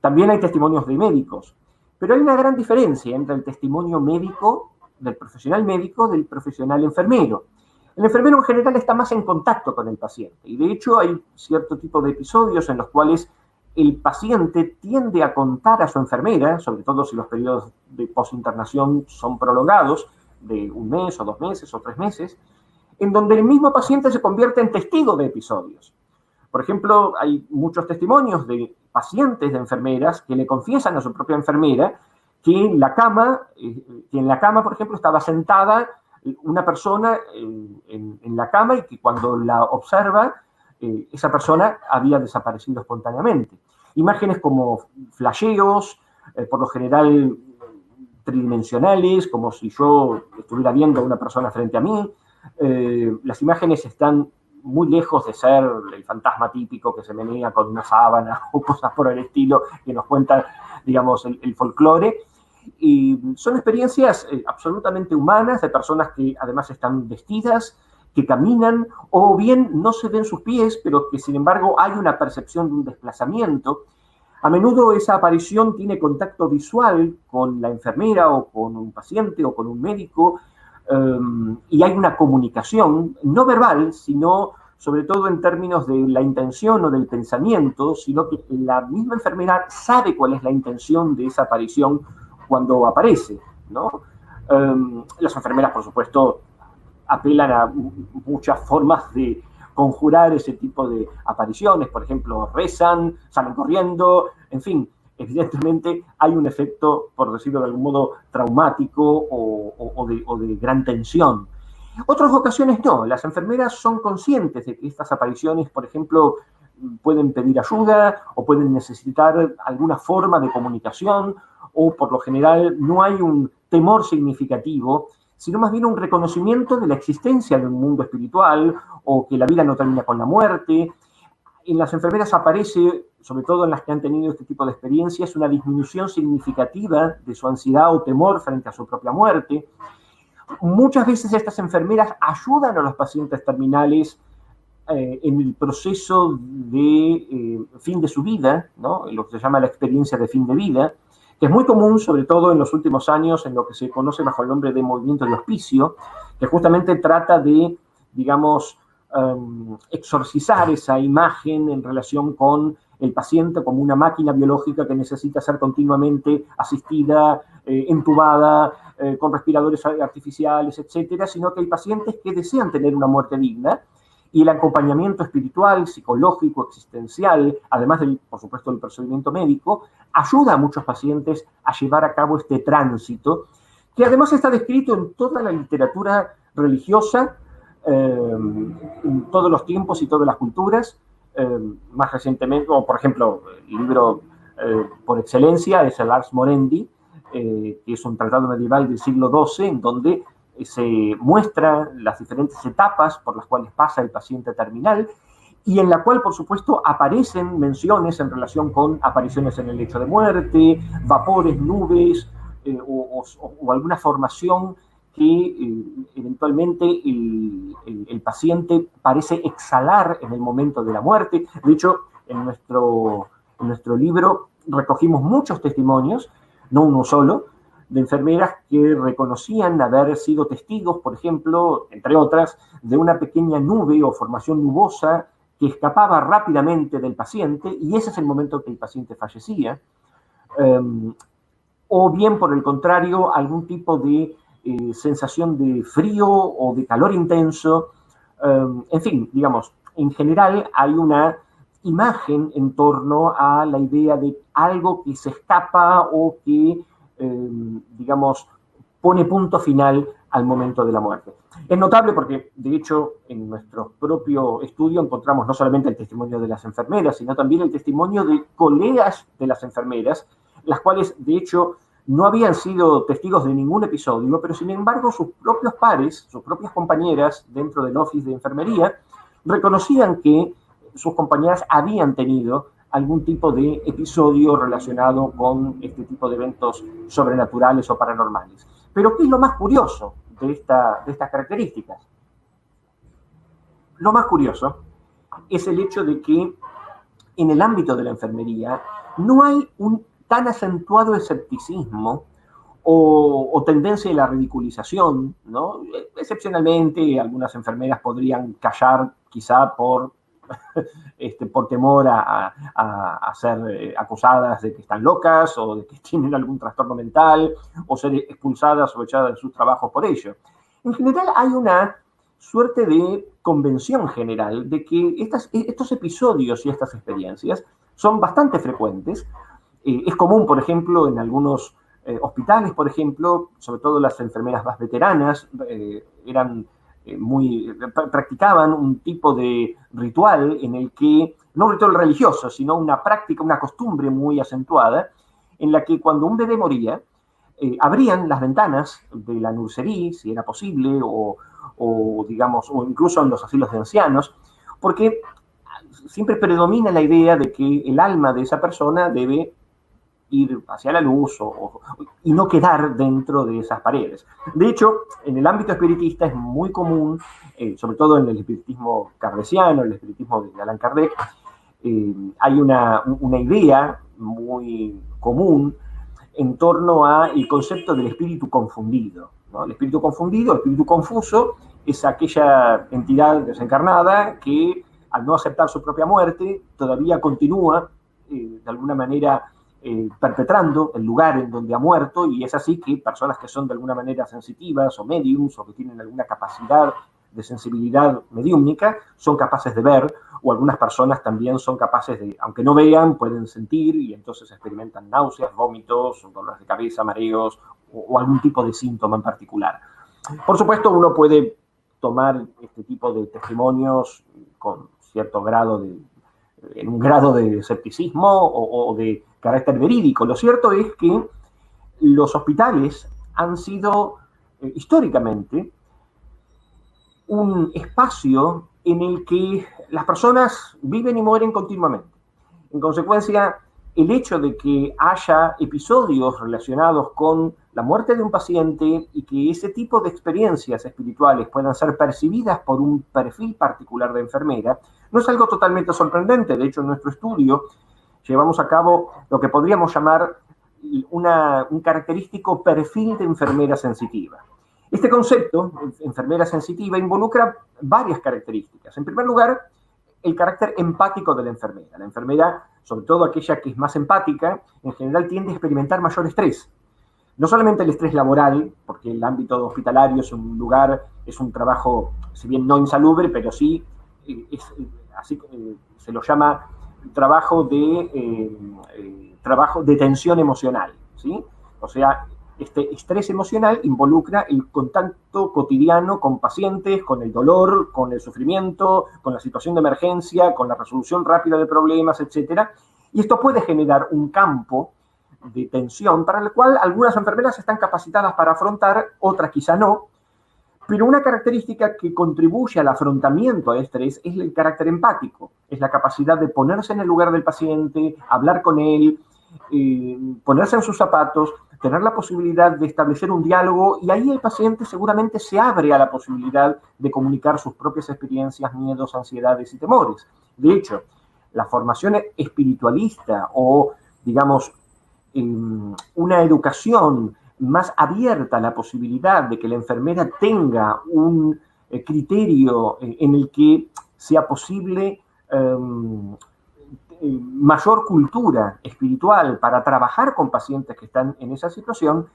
C: También hay testimonios de médicos, pero hay una gran diferencia entre el testimonio médico, del profesional enfermero. El enfermero en general está más en contacto con el paciente, y de hecho hay cierto tipo de episodios en los cuales el paciente tiende a contar a su enfermera, sobre todo si los periodos de posinternación son prolongados, de 1 mes o 2 meses o 3 meses, en donde el mismo paciente se convierte en testigo de episodios. Por ejemplo, hay muchos testimonios de pacientes de enfermeras que le confiesan a su propia enfermera que en la cama, por ejemplo, estaba sentada una persona en la cama, y que cuando la observa, esa persona había desaparecido espontáneamente. Imágenes como flasheos, por lo general tridimensionales, como si yo estuviera viendo a una persona frente a mí. Las imágenes están muy lejos de ser el fantasma típico que se menea con una sábana o cosas por el estilo que nos cuenta, digamos, el folclore. Y son experiencias absolutamente humanas, de personas que además están vestidas, que caminan, o bien no se ven sus pies, pero que sin embargo hay una percepción de un desplazamiento. A menudo esa aparición tiene contacto visual con la enfermera o con un paciente o con un médico, y hay una comunicación no verbal, sino sobre todo en términos de la intención o del pensamiento, sino que la misma enfermera sabe cuál es la intención de esa aparición cuando aparece, ¿no? Las enfermeras, por supuesto, apelan a muchas formas de conjurar ese tipo de apariciones. Por ejemplo, rezan, salen corriendo, en fin. Evidentemente hay un efecto, por decirlo de algún modo, traumático o de gran tensión. Otras ocasiones no. Las enfermeras son conscientes de que estas apariciones, por ejemplo, pueden pedir ayuda o pueden necesitar alguna forma de comunicación, o por lo general no hay un temor significativo, sino más bien un reconocimiento de la existencia de un mundo espiritual, o que la vida no termina con la muerte. En las enfermeras aparece, sobre todo en las que han tenido este tipo de experiencias, una disminución significativa de su ansiedad o temor frente a su propia muerte. Muchas veces estas enfermeras ayudan a los pacientes terminales en el proceso de fin de su vida, ¿no?, lo que se llama la experiencia de fin de vida, que es muy común, sobre todo en los últimos años, en lo que se conoce bajo el nombre de movimiento de hospicio, que justamente trata de, digamos, exorcizar esa imagen en relación con el paciente como una máquina biológica que necesita ser continuamente asistida, entubada, con respiradores artificiales, etcétera, sino que hay pacientes que desean tener una muerte digna Y el acompañamiento espiritual, psicológico, existencial, además del, por supuesto, del procedimiento médico, ayuda a muchos pacientes a llevar a cabo este tránsito, que además está descrito en toda la literatura religiosa, en todos los tiempos y todas las culturas. Más recientemente, o por ejemplo, el libro por excelencia es el Ars Morendi, que es un tratado medieval del siglo XII, en donde se muestran las diferentes etapas por las cuales pasa el paciente terminal y en la cual, por supuesto, aparecen menciones en relación con apariciones en el lecho de muerte, vapores, nubes o alguna formación que eventualmente el paciente parece exhalar en el momento de la muerte. De hecho, en nuestro libro recogimos muchos testimonios, no uno solo, de enfermeras que reconocían haber sido testigos, por ejemplo, entre otras, de una pequeña nube o formación nubosa que escapaba rápidamente del paciente y ese es el momento que el paciente fallecía. O bien, por el contrario, algún tipo de sensación de frío o de calor intenso. En fin, digamos, en general hay una imagen en torno a la idea de algo que se escapa o que digamos, pone punto final al momento de la muerte. Es notable porque, de hecho, en nuestro propio estudio encontramos no solamente el testimonio de las enfermeras, sino también el testimonio de colegas de las enfermeras, las cuales, de hecho, no habían sido testigos de ningún episodio, pero sin embargo sus propios pares, sus propias compañeras dentro del office de enfermería, reconocían que sus compañeras habían tenido algún tipo de episodio relacionado con este tipo de eventos sobrenaturales o paranormales. Pero ¿qué es lo más curioso de estas características? Lo más curioso es el hecho de que en el ámbito de la enfermería no hay un tan acentuado escepticismo o tendencia a la ridiculización, ¿no? Excepcionalmente, algunas enfermeras podrían callar quizá por temor a ser acusadas de que están locas o de que tienen algún trastorno mental o ser expulsadas o echadas de sus trabajos por ello. En general hay una suerte de convención general de que estos episodios y estas experiencias son bastante frecuentes. Es común, por ejemplo, en algunos hospitales, por ejemplo, sobre todo las enfermeras más veteranas, practicaban un tipo de ritual en el que, no un ritual religioso, sino una práctica, una costumbre muy acentuada, en la que cuando un bebé moría, abrían las ventanas de la nursería, si era posible, o incluso en los asilos de ancianos, porque siempre predomina la idea de que el alma de esa persona debe ir hacia la luz y no quedar dentro de esas paredes. De hecho, en el ámbito espiritista es muy común, sobre todo en el espiritismo kardeciano, el espiritismo de Allan Kardec, hay una idea muy común en torno al concepto del espíritu confundido, ¿no? El espíritu confundido, el espíritu confuso, es aquella entidad desencarnada que, al no aceptar su propia muerte, todavía continúa, de alguna manera, perpetrando el lugar en donde ha muerto, y es así que personas que son de alguna manera sensitivas o mediums o que tienen alguna capacidad de sensibilidad mediúmnica son capaces de ver, o algunas personas también son capaces de, aunque no vean, pueden sentir y entonces experimentan náuseas, vómitos, dolores de cabeza, mareos o algún tipo de síntoma en particular. Por supuesto, uno puede tomar este tipo de testimonios con cierto grado en un grado de escepticismo o de carácter verídico. Lo cierto es que los hospitales han sido históricamente un espacio en el que las personas viven y mueren continuamente. En consecuencia, el hecho de que haya episodios relacionados con la muerte de un paciente y que ese tipo de experiencias espirituales puedan ser percibidas por un perfil particular de enfermera, no es algo totalmente sorprendente. De hecho, en nuestro estudio llevamos a cabo lo que podríamos llamar un característico perfil de enfermera sensitiva. Este concepto, enfermera sensitiva, involucra varias características. En primer lugar, el carácter empático de la enfermera. La enfermera, sobre todo aquella que es más empática, en general tiende a experimentar mayor estrés. No solamente el estrés laboral, porque el ámbito hospitalario es un trabajo, si bien no insalubre, pero sí se lo llama trabajo de tensión emocional, ¿sí? O sea, este estrés emocional involucra el contacto cotidiano con pacientes, con el dolor, con el sufrimiento, con la situación de emergencia, con la resolución rápida de problemas, etcétera. Y esto puede generar un campo de tensión para el cual algunas enfermeras están capacitadas para afrontar, otras quizá no. Pero una característica que contribuye al afrontamiento al estrés es el carácter empático, es la capacidad de ponerse en el lugar del paciente, hablar con él, ponerse en sus zapatos, tener la posibilidad de establecer un diálogo, y ahí el paciente seguramente se abre a la posibilidad de comunicar sus propias experiencias, miedos, ansiedades y temores. De hecho, la formación espiritualista o, digamos, una educación más abierta a la posibilidad de que la enfermera tenga un criterio en el que sea posible mayor cultura espiritual para trabajar con pacientes que están en esa situación,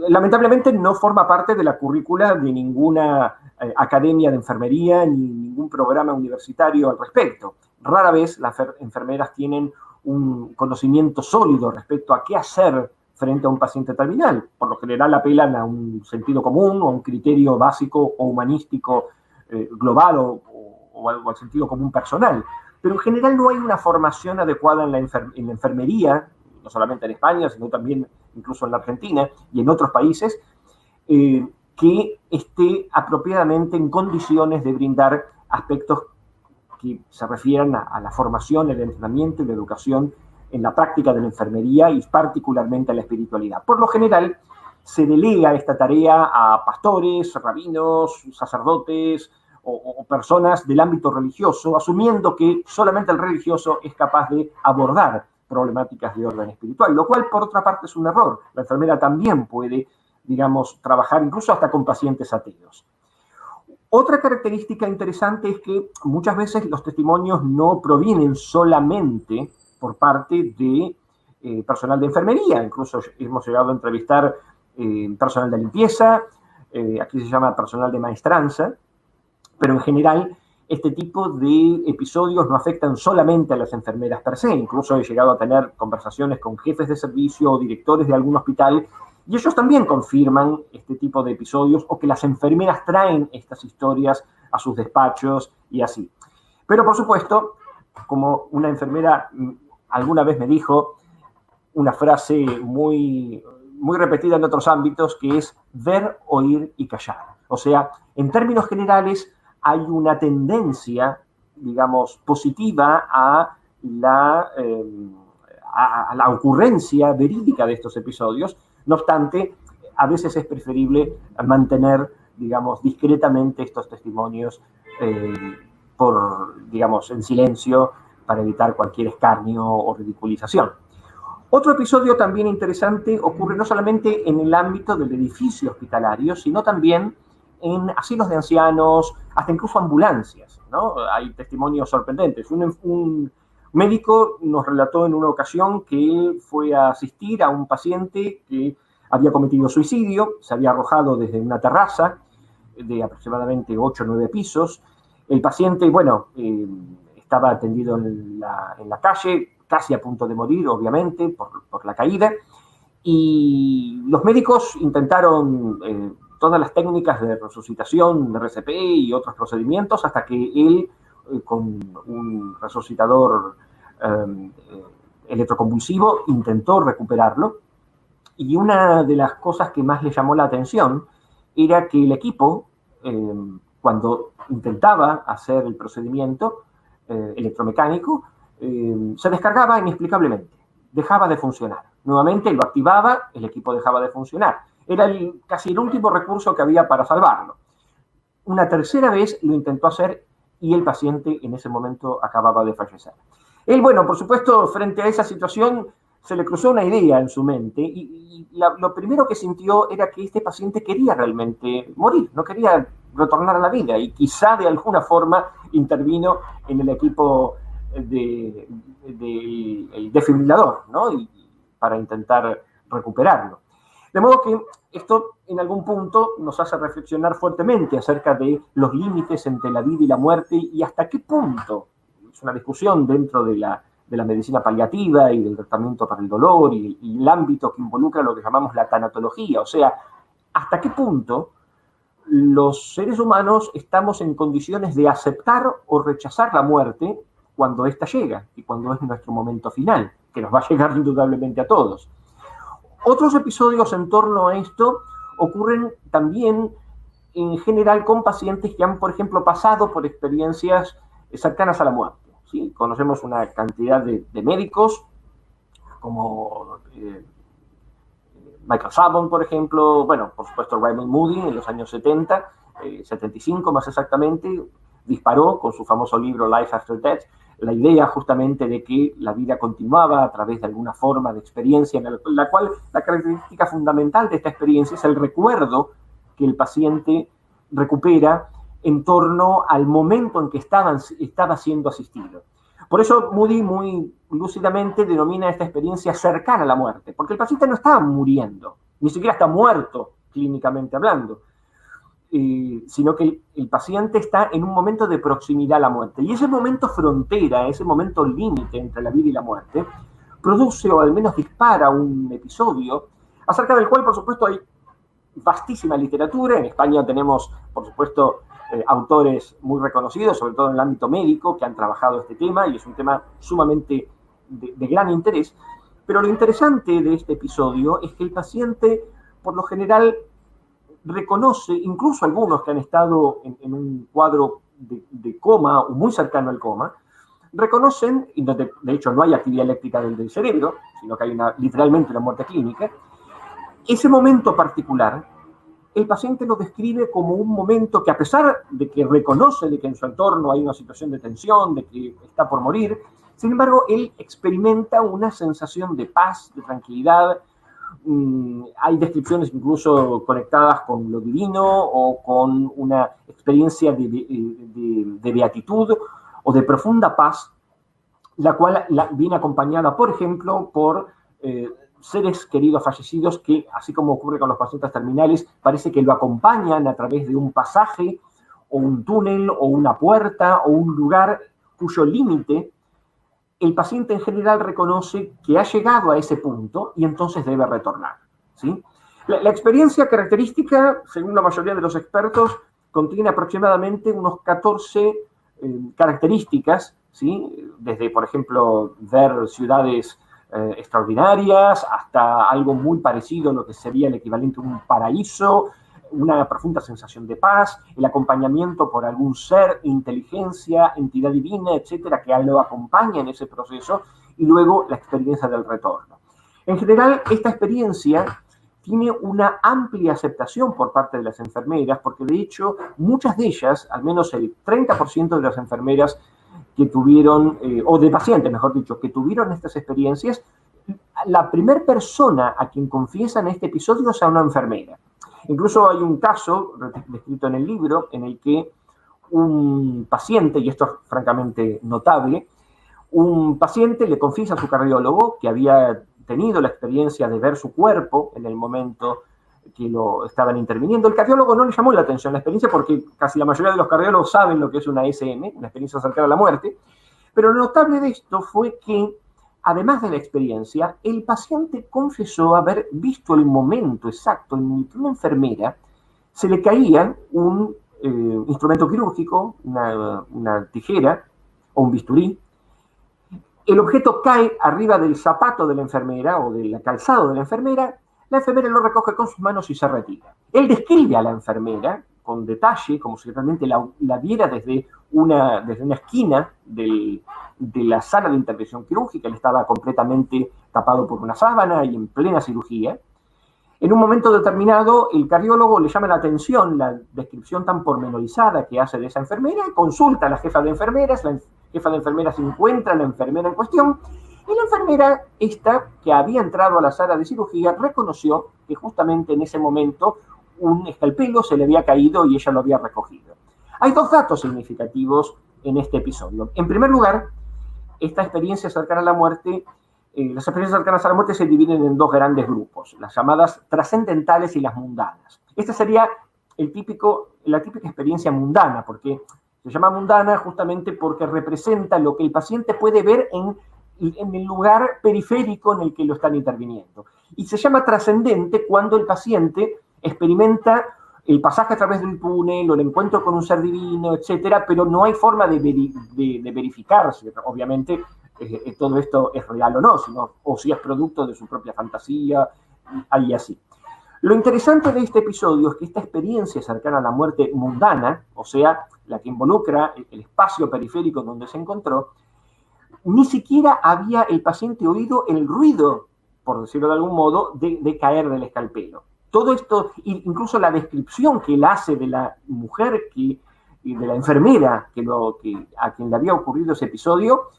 C: lamentablemente no forma parte de la currícula de ninguna academia de enfermería ni ningún programa universitario al respecto. Rara vez las enfermeras tienen un conocimiento sólido respecto a qué hacer frente a un paciente terminal. Por lo general apelan a un sentido común o a un criterio básico o humanístico global o al sentido común personal. Pero en general no hay una formación adecuada en la enfermería, no solamente en España, sino también incluso en la Argentina y en otros países, que esté apropiadamente en condiciones de brindar aspectos que se refieran a la formación, el entrenamiento y la educación en la práctica de la enfermería y particularmente a la espiritualidad. Por lo general, se delega esta tarea a pastores, rabinos, sacerdotes o personas del ámbito religioso, asumiendo que solamente el religioso es capaz de abordar problemáticas de orden espiritual, lo cual, por otra parte, es un error. La enfermera también puede, digamos, trabajar incluso hasta con pacientes ateos. Otra característica interesante es que muchas veces los testimonios no provienen solamente por parte de personal de enfermería. Incluso hemos llegado a entrevistar personal de limpieza, aquí se llama personal de maestranza, pero en general este tipo de episodios no afectan solamente a las enfermeras per se. Incluso he llegado a tener conversaciones con jefes de servicio o directores de algún hospital, y ellos también confirman este tipo de episodios o que las enfermeras traen estas historias a sus despachos y así. Pero, por supuesto, como una enfermera alguna vez me dijo, una frase muy, muy repetida en otros ámbitos, que es ver, oír y callar. O sea, en términos generales, hay una tendencia, digamos, positiva a la ocurrencia verídica de estos episodios. No obstante, a veces es preferible mantener, digamos, discretamente estos testimonios digamos, en silencio para evitar cualquier escarnio o ridiculización. Otro episodio también interesante ocurre no solamente en el ámbito del edificio hospitalario, sino también en asilos de ancianos, hasta incluso ambulancias, ¿no? Hay testimonios sorprendentes. Un médico nos relató en una ocasión que él fue a asistir a un paciente que había cometido suicidio, se había arrojado desde una terraza de aproximadamente 8 o 9 pisos. El paciente, bueno, estaba atendido en la calle, casi a punto de morir, obviamente, por la caída, y los médicos intentaron todas las técnicas de resucitación, de RCP y otros procedimientos, hasta que él, con un resucitador electroconvulsivo, intentó recuperarlo. Y una de las cosas que más le llamó la atención era que el equipo, cuando intentaba hacer el procedimiento electromecánico, se descargaba inexplicablemente, dejaba de funcionar. Nuevamente lo activaba, el equipo dejaba de funcionar. Era casi el último recurso que había para salvarlo. Una tercera vez lo intentó hacer y el paciente en ese momento acababa de fallecer. Él, bueno, por supuesto, frente a esa situación se le cruzó una idea en su mente y lo primero que sintió era que este paciente quería realmente morir, no quería retornar a la vida, y quizá de alguna forma intervino en el equipo del desfibrilador, ¿no? Y para intentar recuperarlo. De modo que esto en algún punto nos hace reflexionar fuertemente acerca de los límites entre la vida y la muerte y hasta qué punto, es una discusión dentro de la medicina paliativa y del tratamiento para el dolor y el ámbito que involucra lo que llamamos la tanatología, o sea, hasta qué punto los seres humanos estamos en condiciones de aceptar o rechazar la muerte cuando ésta llega y cuando es nuestro momento final, que nos va a llegar indudablemente a todos. Otros episodios en torno a esto ocurren también en general con pacientes que han, por ejemplo, pasado por experiencias cercanas a la muerte. ¿Sí? Conocemos una cantidad de médicos como Michael Sabon, por ejemplo, bueno, por supuesto Raymond Moody en los años 70, 75 más exactamente, disparó con su famoso libro Life After Death la idea justamente de que la vida continuaba a través de alguna forma de experiencia, en la cual la característica fundamental de esta experiencia es el recuerdo que el paciente recupera en torno al momento en que estaba siendo asistido. Por eso Moody muy lúcidamente denomina esta experiencia cercana a la muerte, porque el paciente no está muriendo, ni siquiera está muerto clínicamente hablando, sino que el paciente está en un momento de proximidad a la muerte. Y ese momento frontera, ese momento límite entre la vida y la muerte, produce o al menos dispara un episodio acerca del cual, por supuesto, hay vastísima literatura. En España tenemos, por supuesto, autores muy reconocidos, sobre todo en el ámbito médico, que han trabajado este tema, y es un tema sumamente de gran interés. Pero lo interesante de este episodio es que el paciente, por lo general, reconoce, incluso algunos que han estado en un cuadro de coma o muy cercano al coma, reconocen, y de hecho no hay actividad eléctrica del cerebro, sino que hay literalmente una muerte clínica, ese momento particular, el paciente lo describe como un momento que, a pesar de que reconoce de que en su entorno hay una situación de tensión, de que está por morir, sin embargo, él experimenta una sensación de paz, de tranquilidad. Hay descripciones incluso conectadas con lo divino o con una experiencia de beatitud o de profunda paz, la cual viene acompañada, por ejemplo, por seres queridos fallecidos que, así como ocurre con los pacientes terminales, parece que lo acompañan a través de un pasaje o un túnel o una puerta o un lugar cuyo límite el paciente en general reconoce que ha llegado a ese punto y entonces debe retornar, ¿sí? La experiencia característica, según la mayoría de los expertos, contiene aproximadamente unos 14 características, ¿sí? Desde, por ejemplo, ver ciudades extraordinarias hasta algo muy parecido a lo que sería el equivalente a un paraíso, una profunda sensación de paz, el acompañamiento por algún ser, inteligencia, entidad divina, etcétera, que lo acompaña en ese proceso, y luego la experiencia del retorno. En general, esta experiencia tiene una amplia aceptación por parte de las enfermeras, porque de hecho muchas de ellas, al menos el 30% de las enfermeras que tuvieron, o de pacientes, mejor dicho, que tuvieron estas experiencias, la primera persona a quien confiesan este episodio es a una enfermera. Incluso hay un caso descrito en el libro en el que un paciente, y esto es francamente notable, un paciente le confiesa a su cardiólogo que había tenido la experiencia de ver su cuerpo en el momento que lo estaban interviniendo. El cardiólogo no le llamó la atención la experiencia porque casi la mayoría de los cardiólogos saben lo que es una SM, una experiencia cercana a la muerte, pero lo notable de esto fue que, además de la experiencia, el paciente confesó haber visto el momento exacto en que una enfermera se le caía un instrumento quirúrgico, una tijera o un bisturí. El objeto cae arriba del zapato de la enfermera o del calzado de la enfermera lo recoge con sus manos y se retira. Él describe a la enfermera con detalle, como si realmente la viera desde una esquina de la sala de intervención quirúrgica. Él estaba completamente tapado por una sábana y en plena cirugía. En un momento determinado, el cardiólogo le llama la atención la descripción tan pormenorizada que hace de esa enfermera, consulta a la jefa de enfermeras, la jefa de enfermeras encuentra a la enfermera en cuestión, y la enfermera esta, que había entrado a la sala de cirugía, reconoció que justamente en ese momento un escalpelo se le había caído y ella lo había recogido. Hay dos datos significativos en este episodio. En primer lugar, esta experiencia cercana a la muerte las experiencias cercanas a la muerte se dividen en dos grandes grupos, las llamadas trascendentales y las mundanas. Esta sería la típica experiencia mundana, porque se llama mundana justamente porque representa lo que el paciente puede ver en el lugar periférico en el que lo están interviniendo. Y se llama trascendente cuando el paciente experimenta el pasaje a través del túnel o el encuentro con un ser divino, etcétera, pero no hay forma de verificar si obviamente todo esto es real o no, o si es producto de su propia fantasía y así. Lo interesante de este episodio es que esta experiencia cercana a la muerte mundana, o sea, la que involucra el espacio periférico donde se encontró, ni siquiera había el paciente oído el ruido, por decirlo de algún modo, de caer del escalpelo. Todo esto, incluso la descripción que él hace de la mujer y de la enfermera a quien le había ocurrido ese episodio,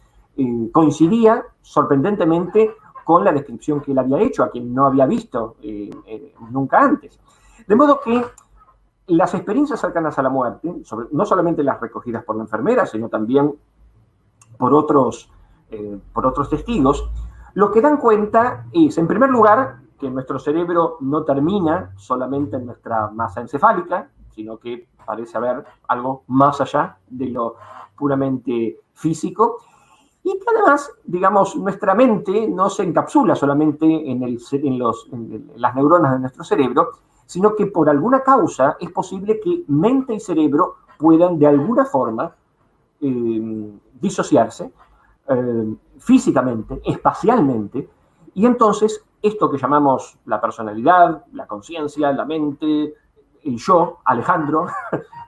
C: coincidía sorprendentemente con la descripción que él había hecho, a quien no había visto nunca antes. De modo que las experiencias cercanas a la muerte, no solamente las recogidas por la enfermera, sino también por otros testigos, lo que dan cuenta es, en primer lugar, que nuestro cerebro no termina solamente en nuestra masa encefálica, sino que parece haber algo más allá de lo puramente físico, y que además, digamos, nuestra mente no se encapsula solamente en las neuronas de nuestro cerebro, sino que por alguna causa es posible que mente y cerebro puedan de alguna forma disociarse físicamente, espacialmente, y entonces esto que llamamos la personalidad, la conciencia, la mente, el yo, Alejandro,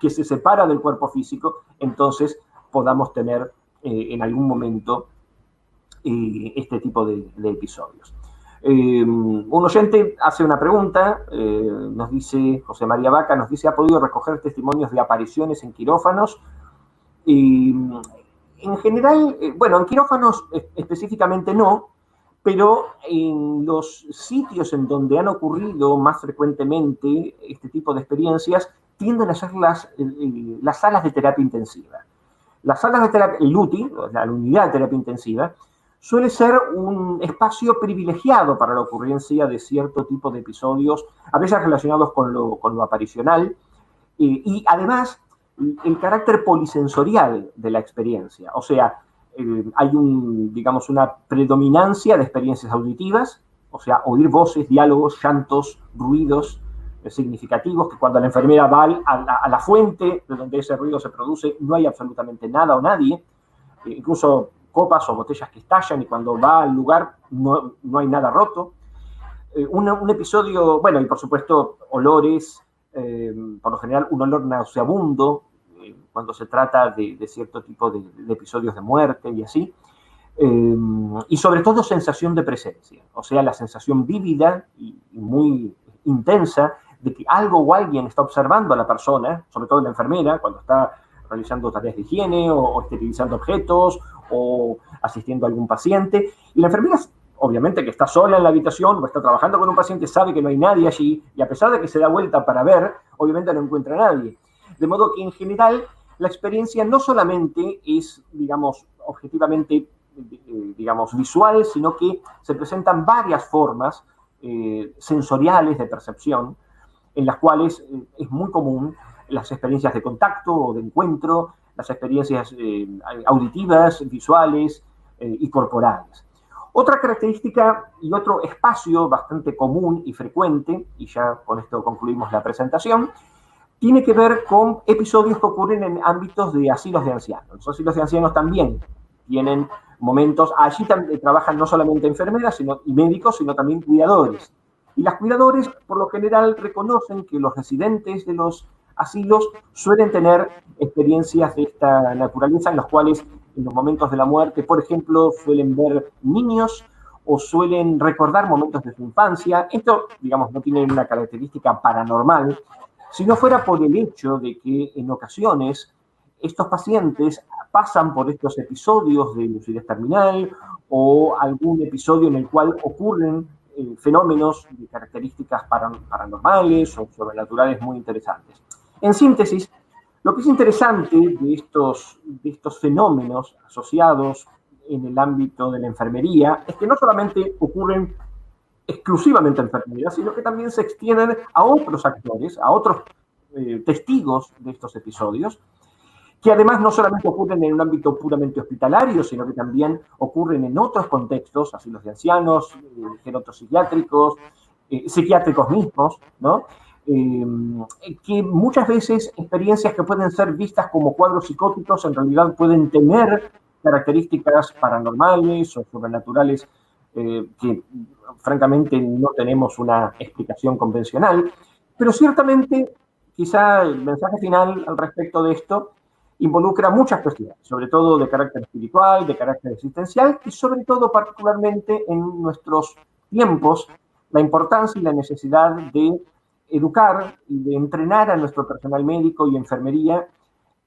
C: que se separa del cuerpo físico, entonces podamos tener en algún momento este tipo de episodios. Un oyente hace una pregunta, nos dice, José María Vaca, nos dice, ¿ha podido recoger testimonios de apariciones en quirófanos? En general, bueno, en quirófanos específicamente no, pero en los sitios en donde han ocurrido más frecuentemente este tipo de experiencias tienden a ser las salas de terapia intensiva. Las salas de terapia, el UTI, la unidad de terapia intensiva, suele ser un espacio privilegiado para la ocurrencia de cierto tipo de episodios, a veces relacionados con lo aparicional, y además el carácter polisensorial de la experiencia. O sea, hay una predominancia de experiencias auditivas, o sea, oír voces, diálogos, llantos, ruidos significativos, que cuando la enfermera va a la fuente de donde ese ruido se produce, no hay absolutamente nada o nadie, incluso copas o botellas que estallan, y cuando va al lugar no hay nada roto. Un episodio, bueno, y por supuesto olores, por lo general un olor nauseabundo, cuando se trata de cierto tipo de episodios de muerte y así, y sobre todo sensación de presencia, o sea, la sensación vívida y muy intensa de que algo o alguien está observando a la persona, sobre todo la enfermera, cuando está realizando tareas de higiene o esterilizando objetos o asistiendo a algún paciente, y la enfermera, obviamente que está sola en la habitación o está trabajando con un paciente, sabe que no hay nadie allí, y a pesar de que se da vuelta para ver, obviamente no encuentra a nadie. De modo que en general la experiencia no solamente es, digamos, objetivamente, visual, sino que se presentan varias formas sensoriales de percepción, en las cuales es muy común las experiencias de contacto o de encuentro, las experiencias auditivas, visuales y corporales. Otra característica y otro espacio bastante común y frecuente, y ya con esto concluimos la presentación, tiene que ver con episodios que ocurren en ámbitos de asilos de ancianos. Los asilos de ancianos también tienen momentos, allí trabajan no solamente enfermeras y médicos, sino también cuidadores. Y las cuidadores, por lo general, reconocen que los residentes de los asilos suelen tener experiencias de esta naturaleza, en las cuales en los momentos de la muerte, por ejemplo, suelen ver niños o suelen recordar momentos de su infancia. Esto, digamos, no tiene una característica paranormal, si no fuera por el hecho de que en ocasiones estos pacientes pasan por estos episodios de lucidez terminal o algún episodio en el cual ocurren fenómenos de características paranormales o sobrenaturales muy interesantes. En síntesis, lo que es interesante de estos fenómenos asociados en el ámbito de la enfermería es que no solamente ocurren exclusivamente en enfermería, sino que también se extienden a otros actores, a otros testigos de estos episodios, que además no solamente ocurren en un ámbito puramente hospitalario, sino que también ocurren en otros contextos, asilos de ancianos, gerontopsiquiátricos, psiquiátricos mismos, ¿no? Que muchas veces experiencias que pueden ser vistas como cuadros psicóticos en realidad pueden tener características paranormales o sobrenaturales que francamente no tenemos una explicación convencional, pero ciertamente quizá el mensaje final al respecto de esto involucra muchas cuestiones, sobre todo de carácter espiritual, de carácter existencial y sobre todo particularmente en nuestros tiempos, la importancia y la necesidad de educar y de entrenar a nuestro personal médico y enfermería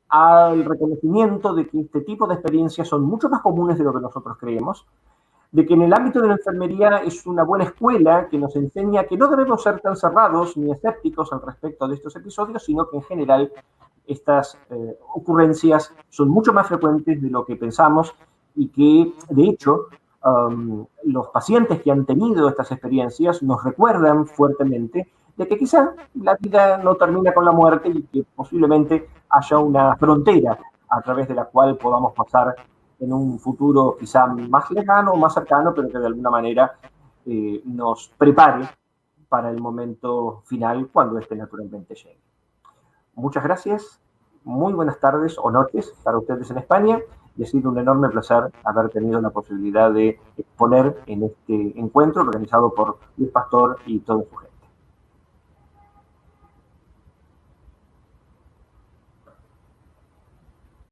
C: al reconocimiento de que este tipo de experiencias son mucho más comunes de lo que nosotros creemos, de que en el ámbito de la enfermería es una buena escuela que nos enseña que no debemos ser tan cerrados ni escépticos al respecto de estos episodios, sino que en general estas ocurrencias son mucho más frecuentes de lo que pensamos y que, de hecho, los pacientes que han tenido estas experiencias nos recuerdan fuertemente de que quizá la vida no termina con la muerte y que posiblemente haya una frontera a través de la cual podamos pasar en un futuro quizá más lejano o más cercano, pero que de alguna manera nos prepare para el momento final cuando este naturalmente llegue. Muchas gracias, muy buenas tardes o noches para ustedes en España y ha sido un enorme placer haber tenido la posibilidad de exponer en este encuentro organizado por Luis Pastor y todo su gente.